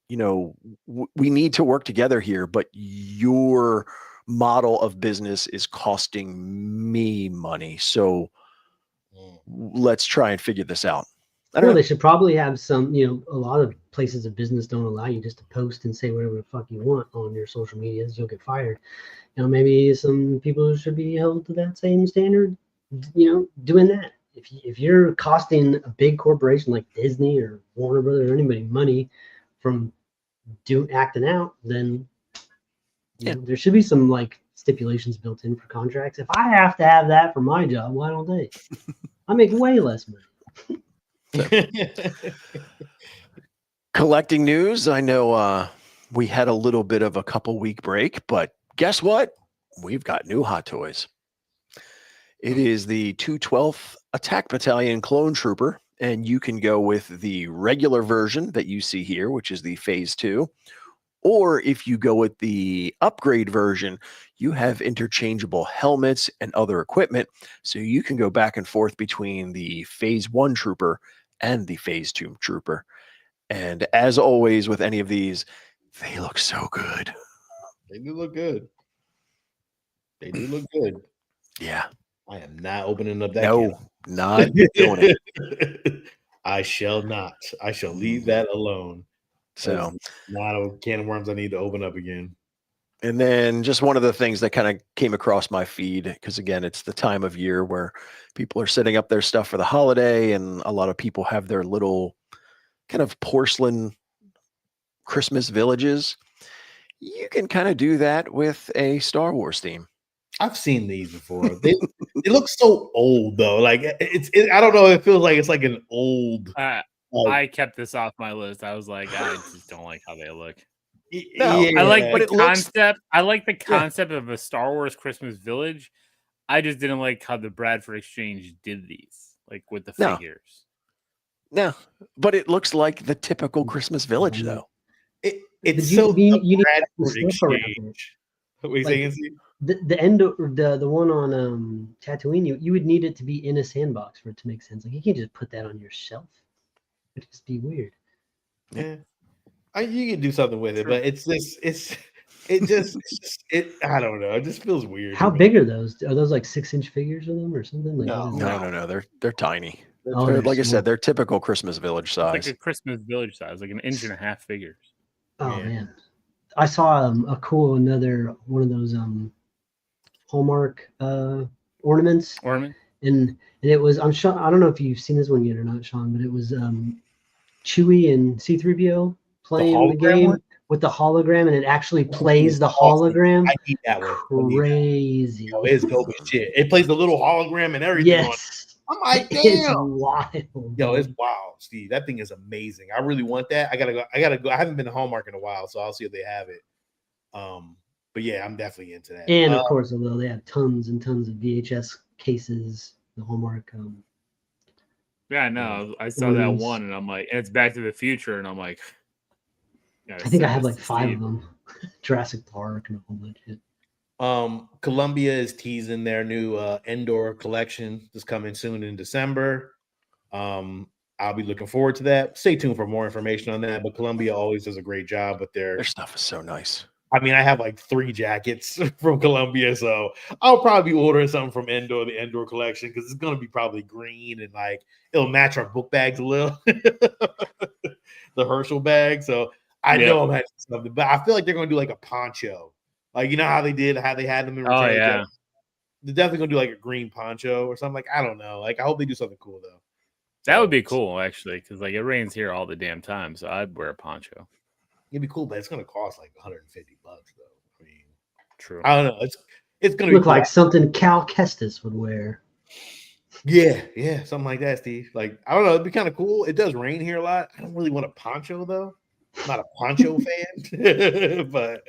we need to work together here, but your model of business is costing me money, so let's try and figure this out. I don't Well, know. they should probably have some, a lot of places of business don't allow you just to post and say whatever the fuck you want on your social medias. You'll get fired. Maybe some people should be held to that same standard, doing that. If you're costing a big corporation like Disney or Warner Brothers or anybody money from acting out, then there should be some like stipulations built in for contracts. If I have to have that for my job, why don't they? I make way less money. Collecting news, I know we had a little bit of a couple week break, but guess what? We've got new hot toys. It is the 212th Attack Battalion Clone Trooper, and you can go with the regular version that you see here, which is the Phase 2. Or if you go with the upgrade version, you have interchangeable helmets and other equipment, so you can go back and forth between the Phase 1 Trooper and the Phase 2 Trooper. And as always with any of these, they look so good. They do look good. They do look good. Yeah. I am not opening up that. No, not doing it. I shall not. I shall leave that alone. So, not a can of worms I need to open up again. And then just one of the things that kind of came across my feed, because again, it's the time of year where people are setting up their stuff for the holiday, and a lot of people have their little kind of porcelain Christmas villages. You can kind of do that with a Star Wars theme. I've seen these before. They look so old though. Like I don't know. It feels like it's like an old. I kept this off my list. I was like, I just don't like how they look. No, yeah, I like but the it looks- concept. I like the concept of a Star Wars Christmas village. I just didn't like how the Bradford Exchange did these, like with the No. figures. No, but it looks like the typical Christmas village, though. It's you so need the the Bradford stuff around it. Exchange. What are you Like, saying? Steve? The end of the one on Tatooine, you would need it to be in a sandbox for it to make sense. Like you can't just put that on your shelf. It'd just be weird. Yeah, you can do something with it, but it's just I don't know. It just feels weird. How big are those? Are those like 6-inch figures of them or something? Like, No. what is No. They're tiny. Oh, They're, they're like I small. said, they're typical Christmas village Like size. a Christmas village size, like an inch and a half figures. Oh Yeah. man, I saw another one of those Hallmark ornaments, and it was I don't know if you've seen this one yet or not, Sean, but it was Chewie and C-3PO playing the game one? with the hologram, and it actually plays the hologram. I need that one. Crazy. Yo, it's dope as shit. It plays the little hologram and everything. Yes. I'm like, It's damn. wild. Yo, it's wild, Steve. That thing is amazing. I really want that. I gotta go. I haven't been to Hallmark in a while, so I'll see if they have it. But yeah, I'm definitely into that. And of course, although they have tons and tons of VHS cases, the Hallmark. Yeah, no, I saw that one, and I'm like, and it's Back to the Future, and I'm like, I think I have like 5 of them. Jurassic Park and a whole bunch of shit. Columbia is teasing their new Endor collection that's coming soon in December. I'll be looking forward to that. Stay tuned for more information on that. But Columbia always does a great job with Their stuff is so nice. I mean, I have like 3 jackets from Columbia, so I'll probably be ordering something from Endor, the Endor collection, because it's gonna be probably green and like it'll match our book bags a little, the Herschel bag. So I know I'm having something, but I feel like they're gonna do like a poncho, like you know how they had them in Return of the Jedi? They're definitely gonna do like a green poncho or something. Like I don't know. Like I hope they do something cool though. That would be cool actually, because like it rains here all the damn time, so I'd wear a poncho. It'd be cool, but it's gonna cost like $150 though. I mean, true. I don't know. It's gonna look be cool. like something Cal Kestis would wear. Yeah, something like that, Steve. Like, I don't know, it'd be kind of cool. It does rain here a lot. I don't really want a poncho though. I'm not a poncho fan, but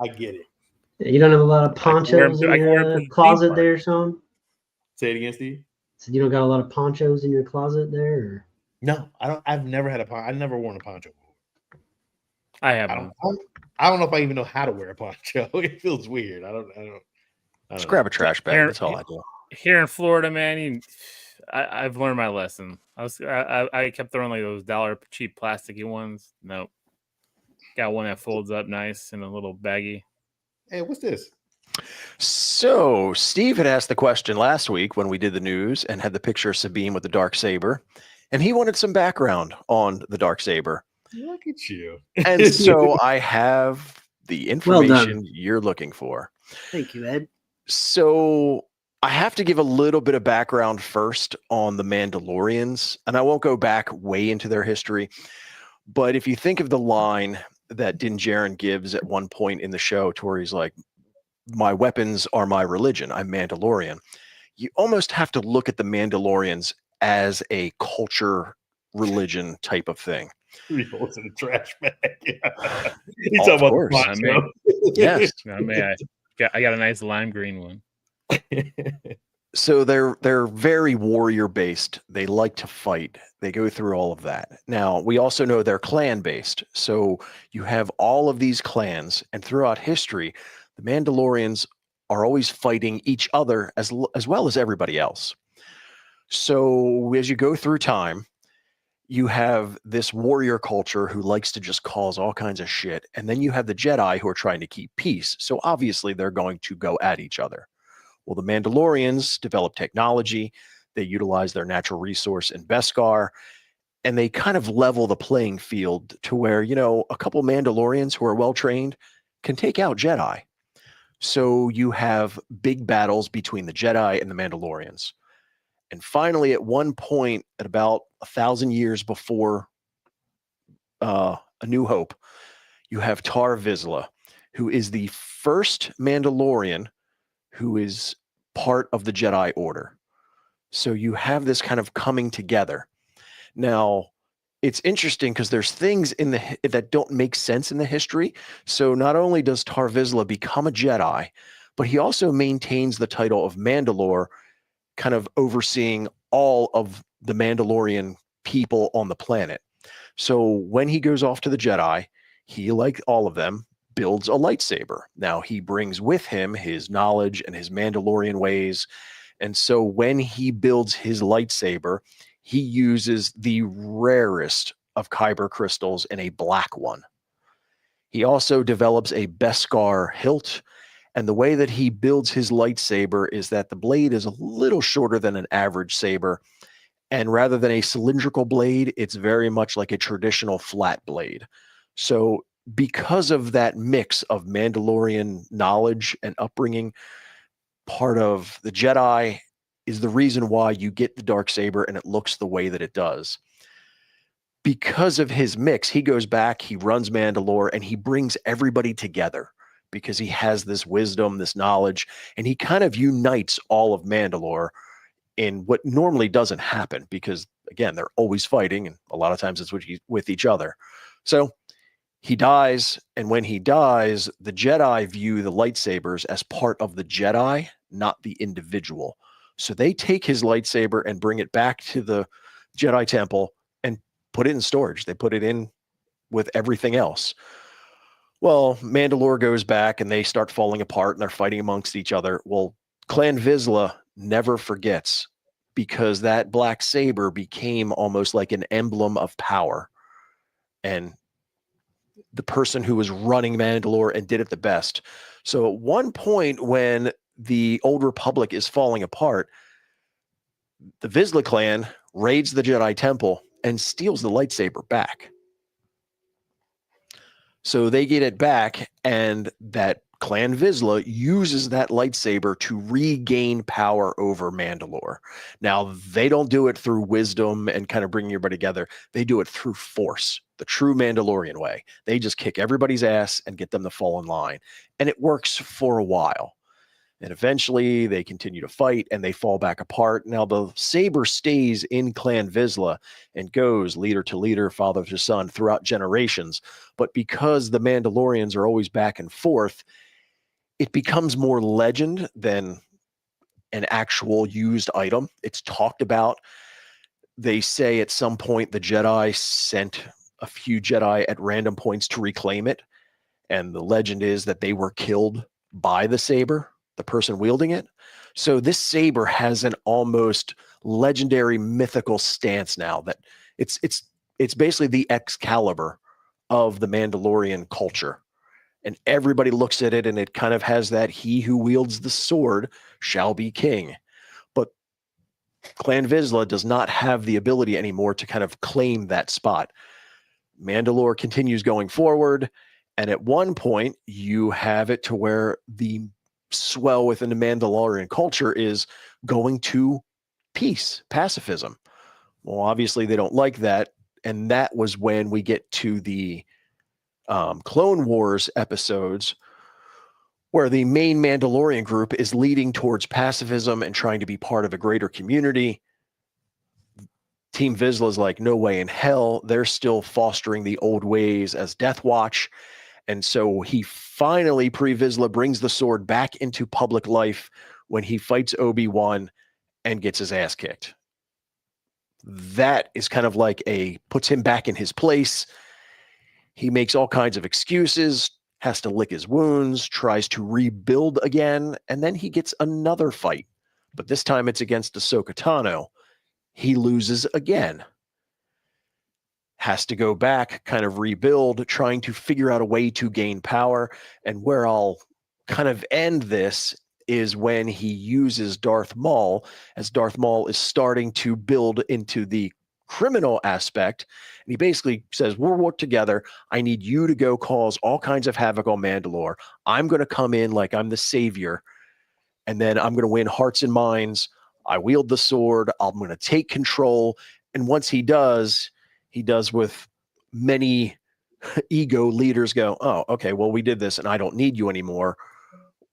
I get it. You don't have a lot of I can wear 'em ponchos to- in I can wear 'em your to the theme closet park. there, Sean? Say it again, Steve. So you don't got a lot of ponchos in your closet there? Or? No, I don't. I've never had a poncho. I've never worn a poncho before. I have I one. don't know if I even know how to wear a poncho. It feels weird. I don't Just know. grab a trash bag. Here- That's all I do. Here in Florida, man, I've learned my lesson. I kept throwing like those dollar cheap plasticky ones. Nope. Got one that folds up nice in a little baggie. Hey, what's this? So Steve had asked the question last week when we did the news and had the picture of Sabine with the dark saber, and he wanted some background on the dark saber. Look at you. And so I have the Well done. information you're looking for. Thank you, Ed. So I have to give a little bit of background first on the Mandalorians, and I won't go back way into their history. But if you think of the line that Din Djarin gives at one point in the show, to where he's like, "My weapons are my religion. I'm Mandalorian." You almost have to look at the Mandalorians as a culture, religion type of thing. He holds in a trash bag. He's Oh, talking of about course. the I mean, poncho. Yes. I mean, I got a nice lime green one. So they're very warrior based. They like to fight. They go through all of that. Now, we also know they're clan based. So you have all of these clans, and throughout history, the Mandalorians are always fighting each other as well as everybody else. So as you go through time, you have this warrior culture who likes to just cause all kinds of shit, and then you have the Jedi who are trying to keep peace. So obviously they're going to go at each other. Well, the Mandalorians develop technology, they utilize their natural resource in Beskar, and they kind of level the playing field to where, a couple Mandalorians who are well trained can take out Jedi. So you have big battles between the Jedi and the Mandalorians. And finally, at one point, at about 1,000 years before A New Hope, you have Tar Vizsla, who is the first Mandalorian who is part of the Jedi Order. So you have this kind of coming together. Now, it's interesting because there's things in that don't make sense in the history. So not only does Tar Vizsla become a Jedi, but he also maintains the title of Mandalore, kind of overseeing all of the Mandalorian people on the planet. So when he goes off to the Jedi, he, like all of them, builds a lightsaber. Now, he brings with him his knowledge and his Mandalorian ways. And so when he builds his lightsaber, he uses the rarest of kyber crystals in a black one. He also develops a Beskar hilt. And the way that he builds his lightsaber is that the blade is a little shorter than an average saber. And rather than a cylindrical blade, it's very much like a traditional flat blade. So because of that mix of Mandalorian knowledge and upbringing, part of the Jedi is the reason why you get the Darksaber and it looks the way that it does. Because of his mix, he goes back, he runs Mandalore, and he brings everybody together because he has this wisdom, this knowledge, and he kind of unites all of Mandalore in what normally doesn't happen because, again, they're always fighting, and a lot of times it's with each other. So he dies, and when he dies, the Jedi view the lightsabers as part of the Jedi, not the individual. So they take his lightsaber and bring it back to the Jedi Temple and put it in storage. They put it in with everything else. Well, Mandalore goes back and they start falling apart and they're fighting amongst each other. Well, Clan Vizsla never forgets because that black saber became almost like an emblem of power. And the person who was running Mandalore and did it the best. So at one point when the Old Republic is falling apart, the Vizsla clan raids the Jedi Temple and steals the lightsaber back. So they get it back, and that Clan Vizsla uses that lightsaber to regain power over Mandalore. Now, they don't do it through wisdom and kind of bringing everybody together. They do it through force, the true Mandalorian way. They just kick everybody's ass and get them to fall in line. And it works for a while. And eventually they continue to fight and they fall back apart. Now the saber stays in Clan Vizsla and goes leader to leader, father to son throughout generations. But because the Mandalorians are always back and forth, it becomes more legend than an actual used item. It's talked about. They say at some point the Jedi sent a few Jedi at random points to reclaim it. And the legend is that they were killed by the saber, the person wielding it. So this saber has an almost legendary mythical stance now that it's basically the Excalibur of the Mandalorian culture. And everybody looks at it and it kind of has that he who wields the sword shall be king. But Clan Vizsla does not have the ability anymore to kind of claim that spot. Mandalore continues going forward. And at one point, you have it to where the swell within the Mandalorian culture is going to peace, pacifism. Well, obviously, they don't like that. And that was when we get to the Clone Wars episodes where the main Mandalorian group is leading towards pacifism and trying to be part of a greater community. Team Vizsla is like, no way in hell. They're still fostering the old ways as Death Watch. And so he finally, Pre-Vizsla, brings the sword back into public life when he fights Obi-Wan and gets his ass kicked. That is kind of like puts him back in his place. He makes all kinds of excuses, has to lick his wounds, tries to rebuild again, and then he gets another fight. But this time it's against Ahsoka Tano. He loses again. Has to go back, kind of rebuild, trying to figure out a way to gain power. And where I'll kind of end this is when he uses Darth Maul, as Darth Maul is starting to build into the criminal aspect. And he basically says, we'll work together. I need you to go cause all kinds of havoc on Mandalore. I'm going to come in like I'm the savior. And then I'm going to win hearts and minds. I wield the sword. I'm going to take control. And once he does with many ego leaders go, oh, okay, well, we did this and I don't need you anymore.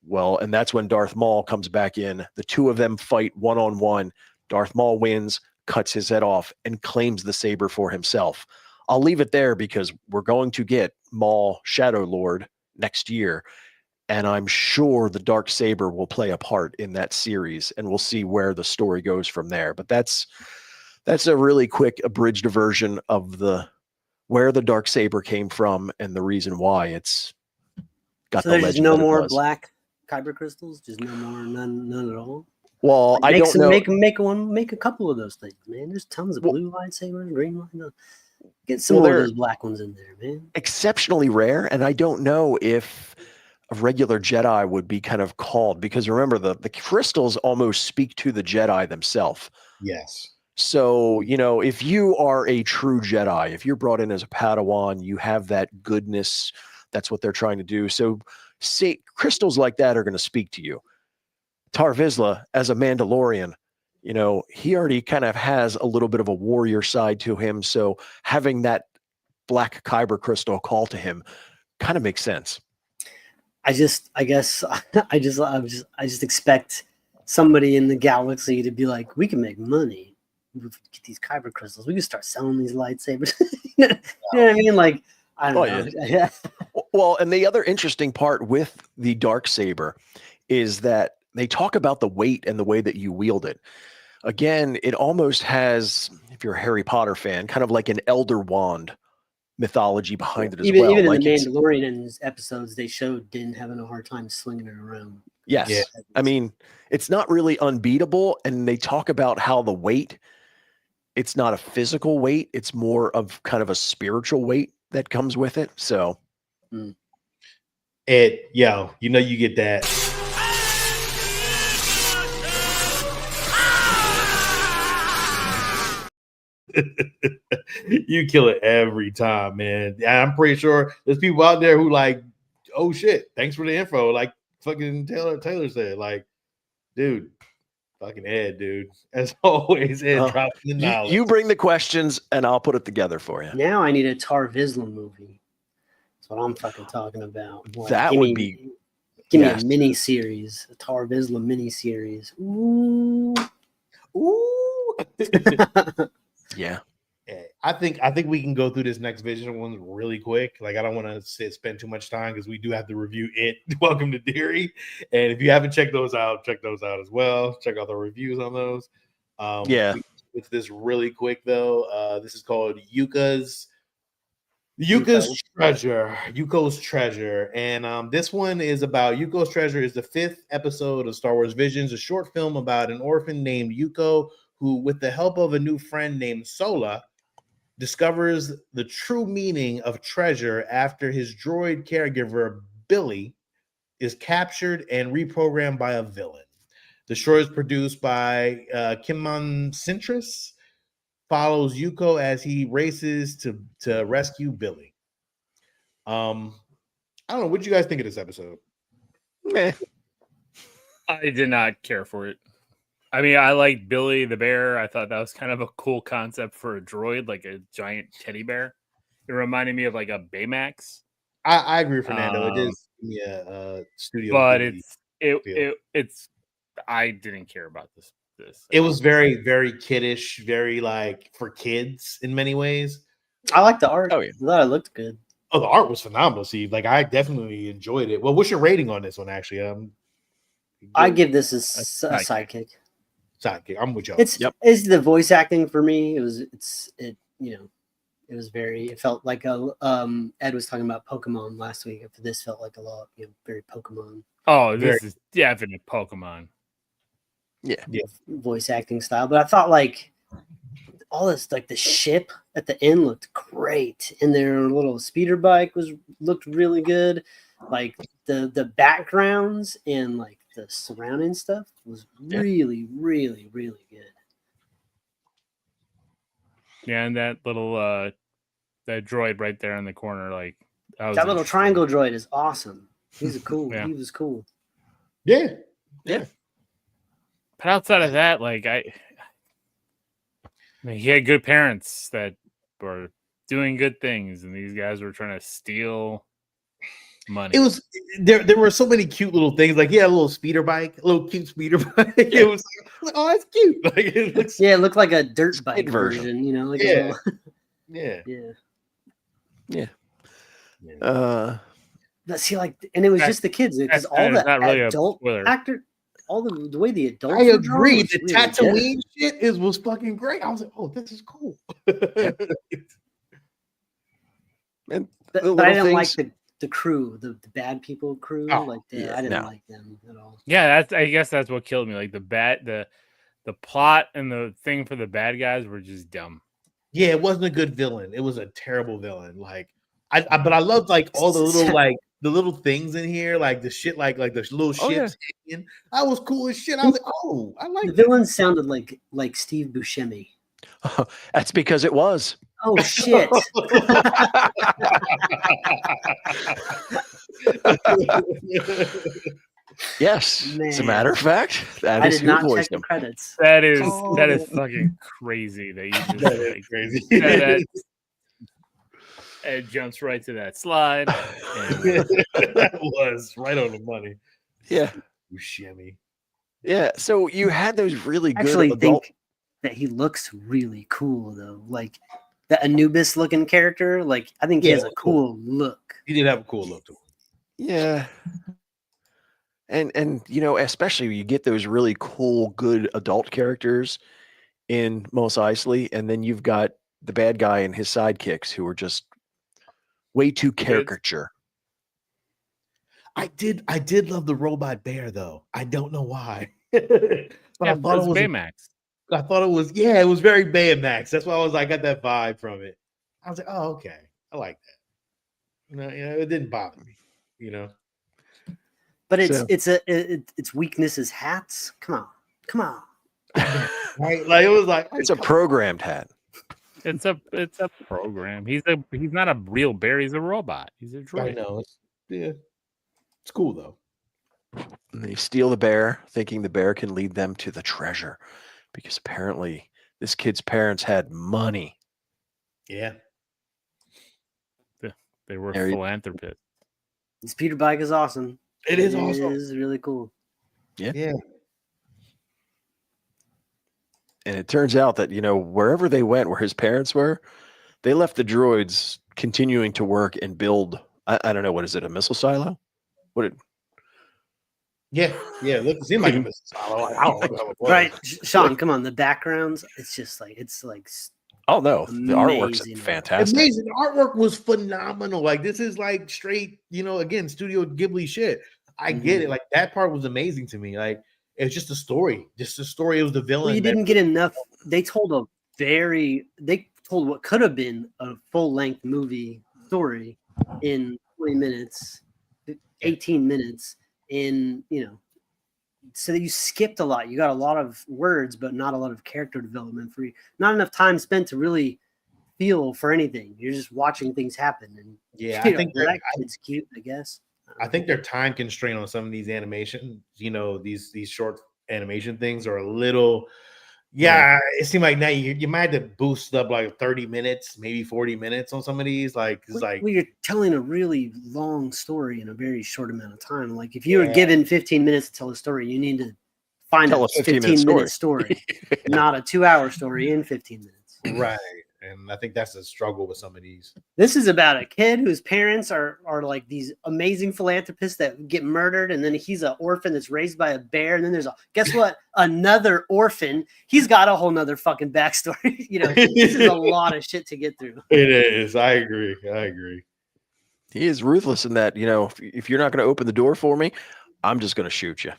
Well, and that's when Darth Maul comes back in. The two of them fight one-on-one. Darth Maul wins, cuts his head off, and claims the saber for himself. I'll leave it there because we're going to get Maul Shadow Lord next year. And I'm sure the dark saber will play a part in that series, and we'll see where the story goes from there. But that's a really quick abridged version of where the dark saber came from and the reason why it's got so the there's legend. no that it more does. Black Kyber crystals, just no more, none at all. Well, I don't know. Make a couple of those things, man. There's tons of blue lightsabers, green lightsabers. Get some more of those black ones in there, man. Exceptionally rare, and I don't know if a regular Jedi would be kind of called, because remember the crystals almost speak to the Jedi themselves. Yes. So, if you are a true Jedi, if you're brought in as a Padawan, you have that goodness. That's what they're trying to do. So, crystals like that are going to speak to you. Tar Vizsla, as a Mandalorian, he already kind of has a little bit of a warrior side to him. So, having that black Kyber crystal call to him kind of makes sense. I just expect somebody in the galaxy to be like, we can make money. We get these Kyber crystals. We can start selling these lightsabers. You know what I mean? Like, I don't know. Yeah. Well, and the other interesting part with the dark saber is that they talk about the weight and the way that you wield it. Again, it almost has, if you're a Harry Potter fan, kind of like an Elder Wand mythology behind it as well. Even like in the Mandalorian depends they showed Din having a hard time slinging it around. Yes. Yeah. I mean, it's not really unbeatable. And they talk about how the weight, it's not a physical weight. It's more of kind of a spiritual weight that comes with it. So you get that. You kill it every time, man. I'm pretty sure there's people out there who like, oh shit, thanks for the info. Like fucking Taylor said, like, dude, fucking Ed, dude. As always, Ed dropping the knowledge. You bring the questions and I'll put it together for you. Now I need a Tar Vizsla movie. That's what I'm fucking talking about. That would be Give Yes. me a mini series, a Tar Vizsla mini series. Ooh. Ooh. Yeah. Yeah, I think we can go through this next vision one really quick. Like I don't want to spend too much time because we do have to review it. Welcome to Deary, and if you haven't checked those out, check those out as well. Check out the reviews on those. Yeah. With this really quick though, this is called Yuko's Treasure, and this one is about Yuko's Treasure. Is the 5th episode of Star Wars Visions, a short film about an orphan named Yuko who, with the help of a new friend named Sola, discovers the true meaning of treasure after his droid caregiver, Billy, is captured and reprogrammed by a villain. The short is produced by Kimon Sintris, follows Yuko as he races to rescue Billy. I don't know. What did you guys think of this episode? Meh. I did not care for it. I mean, I liked Billy the bear. I thought that was kind of a cool concept for a droid, like a giant teddy bear. It reminded me of like a Baymax. I agree, Fernando. It is studio, but Ghibli feel. it's. I didn't care about this. It was very, very kiddish, very like for kids in many ways. I like the art. Oh, yeah. I thought it looked good. Oh, the art was phenomenal, Steve. Like I definitely enjoyed it. Well, what's your rating on this one? Actually, I give this a sidekick. sidekick. I'm with y'all. It's the voice acting for me. It felt like Ed was talking about Pokemon last week. This felt like a lot, very Pokemon. Oh, this is definitely Pokemon. Yeah. Voice acting style. But I thought like all this, like the ship at the end looked great, and their little speeder bike looked really good. Like the backgrounds and like the surrounding stuff was really, really, really good. Yeah, and that little that droid right there in the corner, like that little triangle droid is awesome. He's cool. Yeah. He was cool. Yeah. But outside of that, like I mean, he had good parents that were doing good things, and these guys were trying to steal money. It was there were so many cute little things. Like a little speeder bike, a little cute speeder bike. It was like, oh, that's cute. Like it looks it looked like a dirt bike version. version, like Yeah. a little, But see, like, and it was just the kids because all the not really adult actor, all the way the adults. I agree. The really Tatooine shit was fucking great. I was like, oh, this is cool. And But I didn't like the crew, the bad people crew. I didn't like them at all. Yeah, I guess that's what killed me. Like the plot and the thing for the bad guys were just dumb. Yeah, it wasn't a good villain. It was a terrible villain. Like but I loved like all the little like the little things in here, like the shit, like the little ships. Yeah. That was cool as shit. I was like, oh, I like the villain sounded like Steve Buscemi. That's because it was. Oh shit! Yes, Man. as a matter of fact, that I is did who not check voiced the him. credits. That is fucking crazy that you just like, crazy. It jumps right to that slide. That was right on the money. Yeah. Shimmy. Yeah. So you had those really good Actually, adult. think that he looks really cool though. Like the Anubis looking character. Like I think he has a cool look. He did have a cool look to him. Yeah. And especially you get those really cool, good adult characters in Mos Eisley, and then you've got the bad guy and his sidekicks who are just way too caricature. I did love the robot bear though. I don't know why. But I thought it was Baymax. I thought it was it was very Baymax. That's why I got that vibe from it. I was like, oh, okay. I like that. It didn't bother me, But its weakness is hats. Come on. Right? Like it was like It's a programmed hat. It's a program. He's not a real bear. He's a robot. He's a droid. I know. It's cool though. And they steal the bear, thinking the bear can lead them to the treasure, because apparently this kid's parents had money. Yeah. They were philanthropists. The speeder bike is awesome. It is awesome. It is really cool. Yeah. And it turns out that, wherever they went, where his parents were, they left the droids continuing to work and build. I don't know, what is it, a missile silo? Yeah. Look, it seemed like a missile silo. I don't know what the hell it was. Right, Sean, come on. The backgrounds, it's just like Oh no, the artwork's amazing. fantastic. Amazing. The artwork was phenomenal. Like, this is like straight, again, Studio Ghibli shit. I get it. Like, that part was amazing to me. Like, it's just a story. Just a story. It was the villain. Well, you didn't get enough. They told what could have been a full-length movie story in 20 minutes, 18 minutes so that you skipped a lot. You got a lot of words, but not a lot of character development for you. Not enough time spent to really feel for anything. You're just watching things happen. And I think that kid's cute, I guess. I think their time constraint on some of these animation, these short animation things are a little. Yeah, it seemed like now you might have to boost up like 30 minutes, maybe 40 minutes on some of these. Like, it's well, you're telling a really long story in a very short amount of time. Like, if you were given 15 minutes to tell a story, you need to find a 15-minute story, not a 2-hour story in 15 minutes. Right. And I think that's a struggle with some of these. This is about a kid whose parents are like these amazing philanthropists that get murdered, and then he's an orphan that's raised by a bear, and then there's guess what? Another orphan. He's got a whole nother fucking backstory. This is a lot of shit to get through. It is. I agree. He is ruthless in that, if you're not going to open the door for me, I'm just going to shoot you.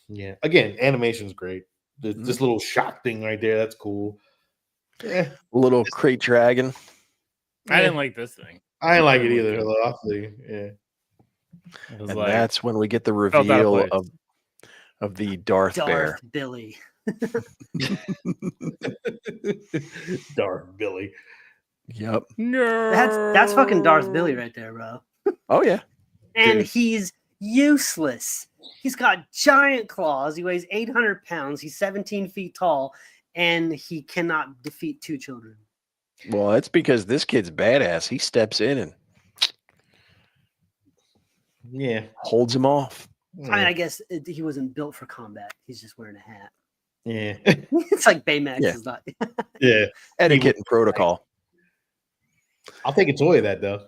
Yeah. Again, animation's great. This little shock thing right there, that's cool. Yeah. Little crate dragon. I didn't like this thing. I didn't like it either. Honestly. Yeah. And that's when we get the reveal of the Darth Bear. Billy. Darth Billy. Yep. No. That's fucking Darth Billy right there, bro. Oh yeah. And he's useless. He's got giant claws. He weighs 800 pounds. He's 17 feet tall. And he cannot defeat 2 children. Well, that's because this kid's badass. He steps in and holds him off. I mean, I guess he wasn't built for combat. He's just wearing a hat. Yeah. It's like Baymax is not. Yeah. Etiquette and protocol. I'll take a toy of that, though.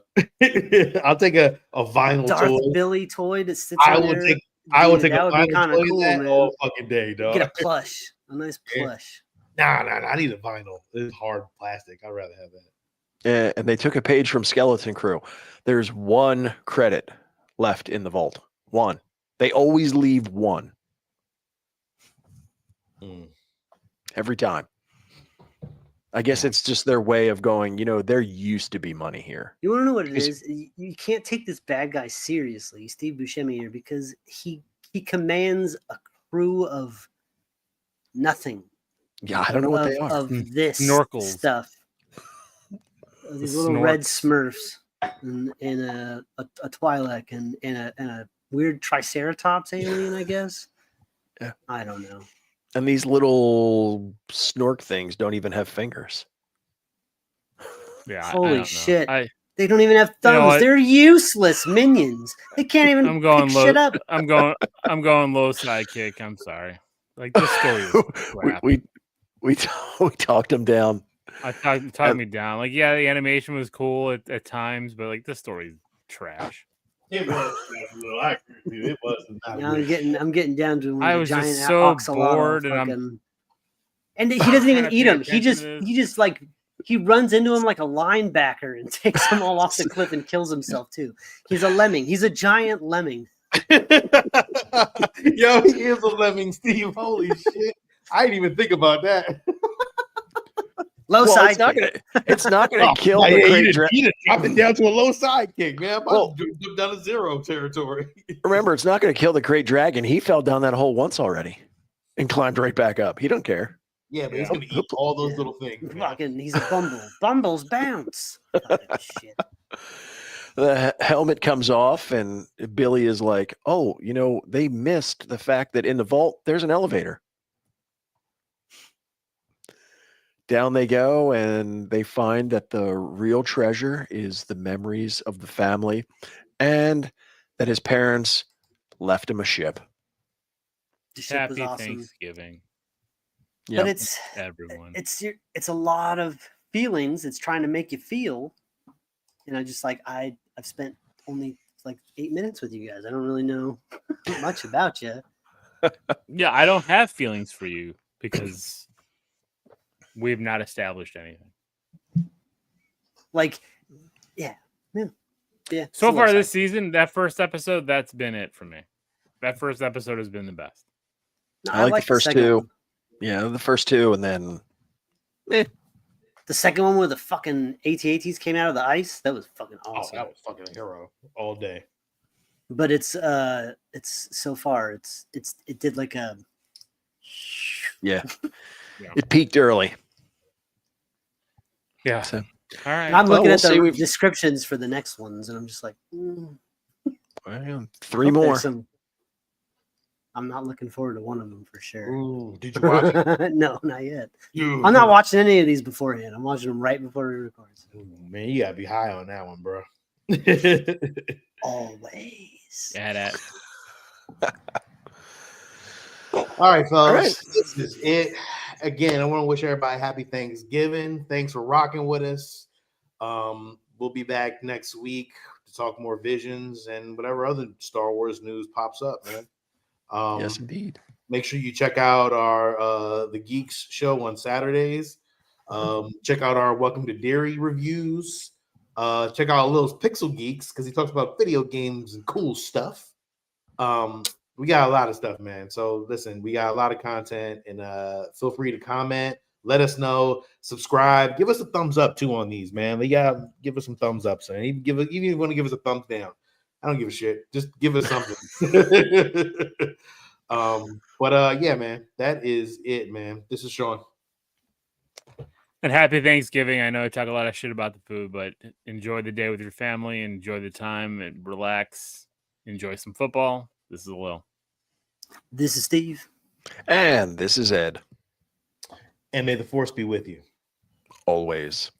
I'll take a vinyl Darth toy. Billy toy that sits I on will there. take a vinyl kind of toy cool, that man. all fucking day, dog. Get a plush. A nice plush. Nah. I need a vinyl. It's hard plastic. I'd rather have that. And they took a page from Skeleton Crew. There's 1 credit left in the vault. 1. They always leave 1. Every time. I guess it's just their way of going, there used to be money here. You want to know what it is? You can't take this bad guy seriously, Steve Buscemi here, because he commands a crew of nothing. Yeah, I don't know what they are. Of this Snorkels. stuff. These little red Smurfs and a Twi'lek and a weird Triceratops alien, I guess. Yeah. I don't know. And these little snork things don't even have fingers. Yeah. Holy shit. They don't even have thumbs. They're useless minions. They can't even pick shit up. I'm going low sidekick. I'm sorry. Like, this story is crap. We talked him down. I talked me down. Like, yeah, the animation was cool at times, but like, this story is trash. It was. I agree. It was. I'm getting down to I was just so bored, and he doesn't even eat them. He just like he runs into him like a linebacker and takes them all off the cliff and kills himself too. He's a lemming. He's a giant lemming. Yo, he is a lemming, Steve. Holy shit! I didn't even think about that. Low side. It's not gonna kill the crate dragon. You just dropped it down to a low sidekick, man. I'm about to jump down to 0 territory. Remember, it's not gonna kill the crate dragon. He fell down that hole once already and climbed right back up. He don't care. Yeah, but he's gonna eat all those little things. Fucking, he's a bumble. Bumbles bounce. Shit. The helmet comes off, and Billy is like, "Oh, they missed the fact that in the vault there's an elevator." Down they go, and they find that the real treasure is the memories of the family and that his parents left him a ship. The ship was Happy awesome. Thanksgiving, But Yep. it's everyone. it's a lot of feelings. It's trying to make you feel. And I just like I've spent only like 8 minutes with you guys. I don't really know much about you. Yeah, I don't have feelings for you because we've not established anything. Like, yeah. it's So a far little this side. season, that first episode, that's been it for me. That first episode has been the best. No, I like the first second two. one. Yeah, the first two, and then The second one where the fucking AT-ATs came out of the ice, that was fucking Oh, awesome. that was fucking a hero all day. But it's so far it did like a yeah, Yeah. it peaked early. Yeah. So, All right. and I'm Well, looking we'll at see. the We've- descriptions for the next ones, and I'm just like, well, 3 hope more. there's some. I'm not looking forward to one of them for sure. Ooh, did you watch it? No, not yet. Dude, I'm not watching any of these beforehand. I'm watching them right before we record. So. Man, you gotta be high on that one, bro. Always. Yeah, that. All right, fellas. right. This is it. Again, I want to wish everybody happy Thanksgiving. Thanks for rocking with us. We'll be back next week to talk more Visions and whatever other Star Wars news pops up, man. Yes, indeed. Make sure you check out our the Geeks show on Saturdays. Check out our Welcome to Dairy reviews. Check out Lil's Pixel Geeks because he talks about video games and cool stuff. We got a lot of stuff, man. So listen, we got a lot of content, and feel free to comment. Let us know. Subscribe. Give us a thumbs up too on these, man. We got give us some thumbs ups, and even if you want to give us a thumbs down, I don't give a shit. Just give us something. Yeah, man, that is it, man. This is Sean. And happy Thanksgiving. I know I talk a lot of shit about the food, but enjoy the day with your family. Enjoy the time and relax. Enjoy some football. This is Lil. This is Steve. And this is Ed. And may the force be with you. Always.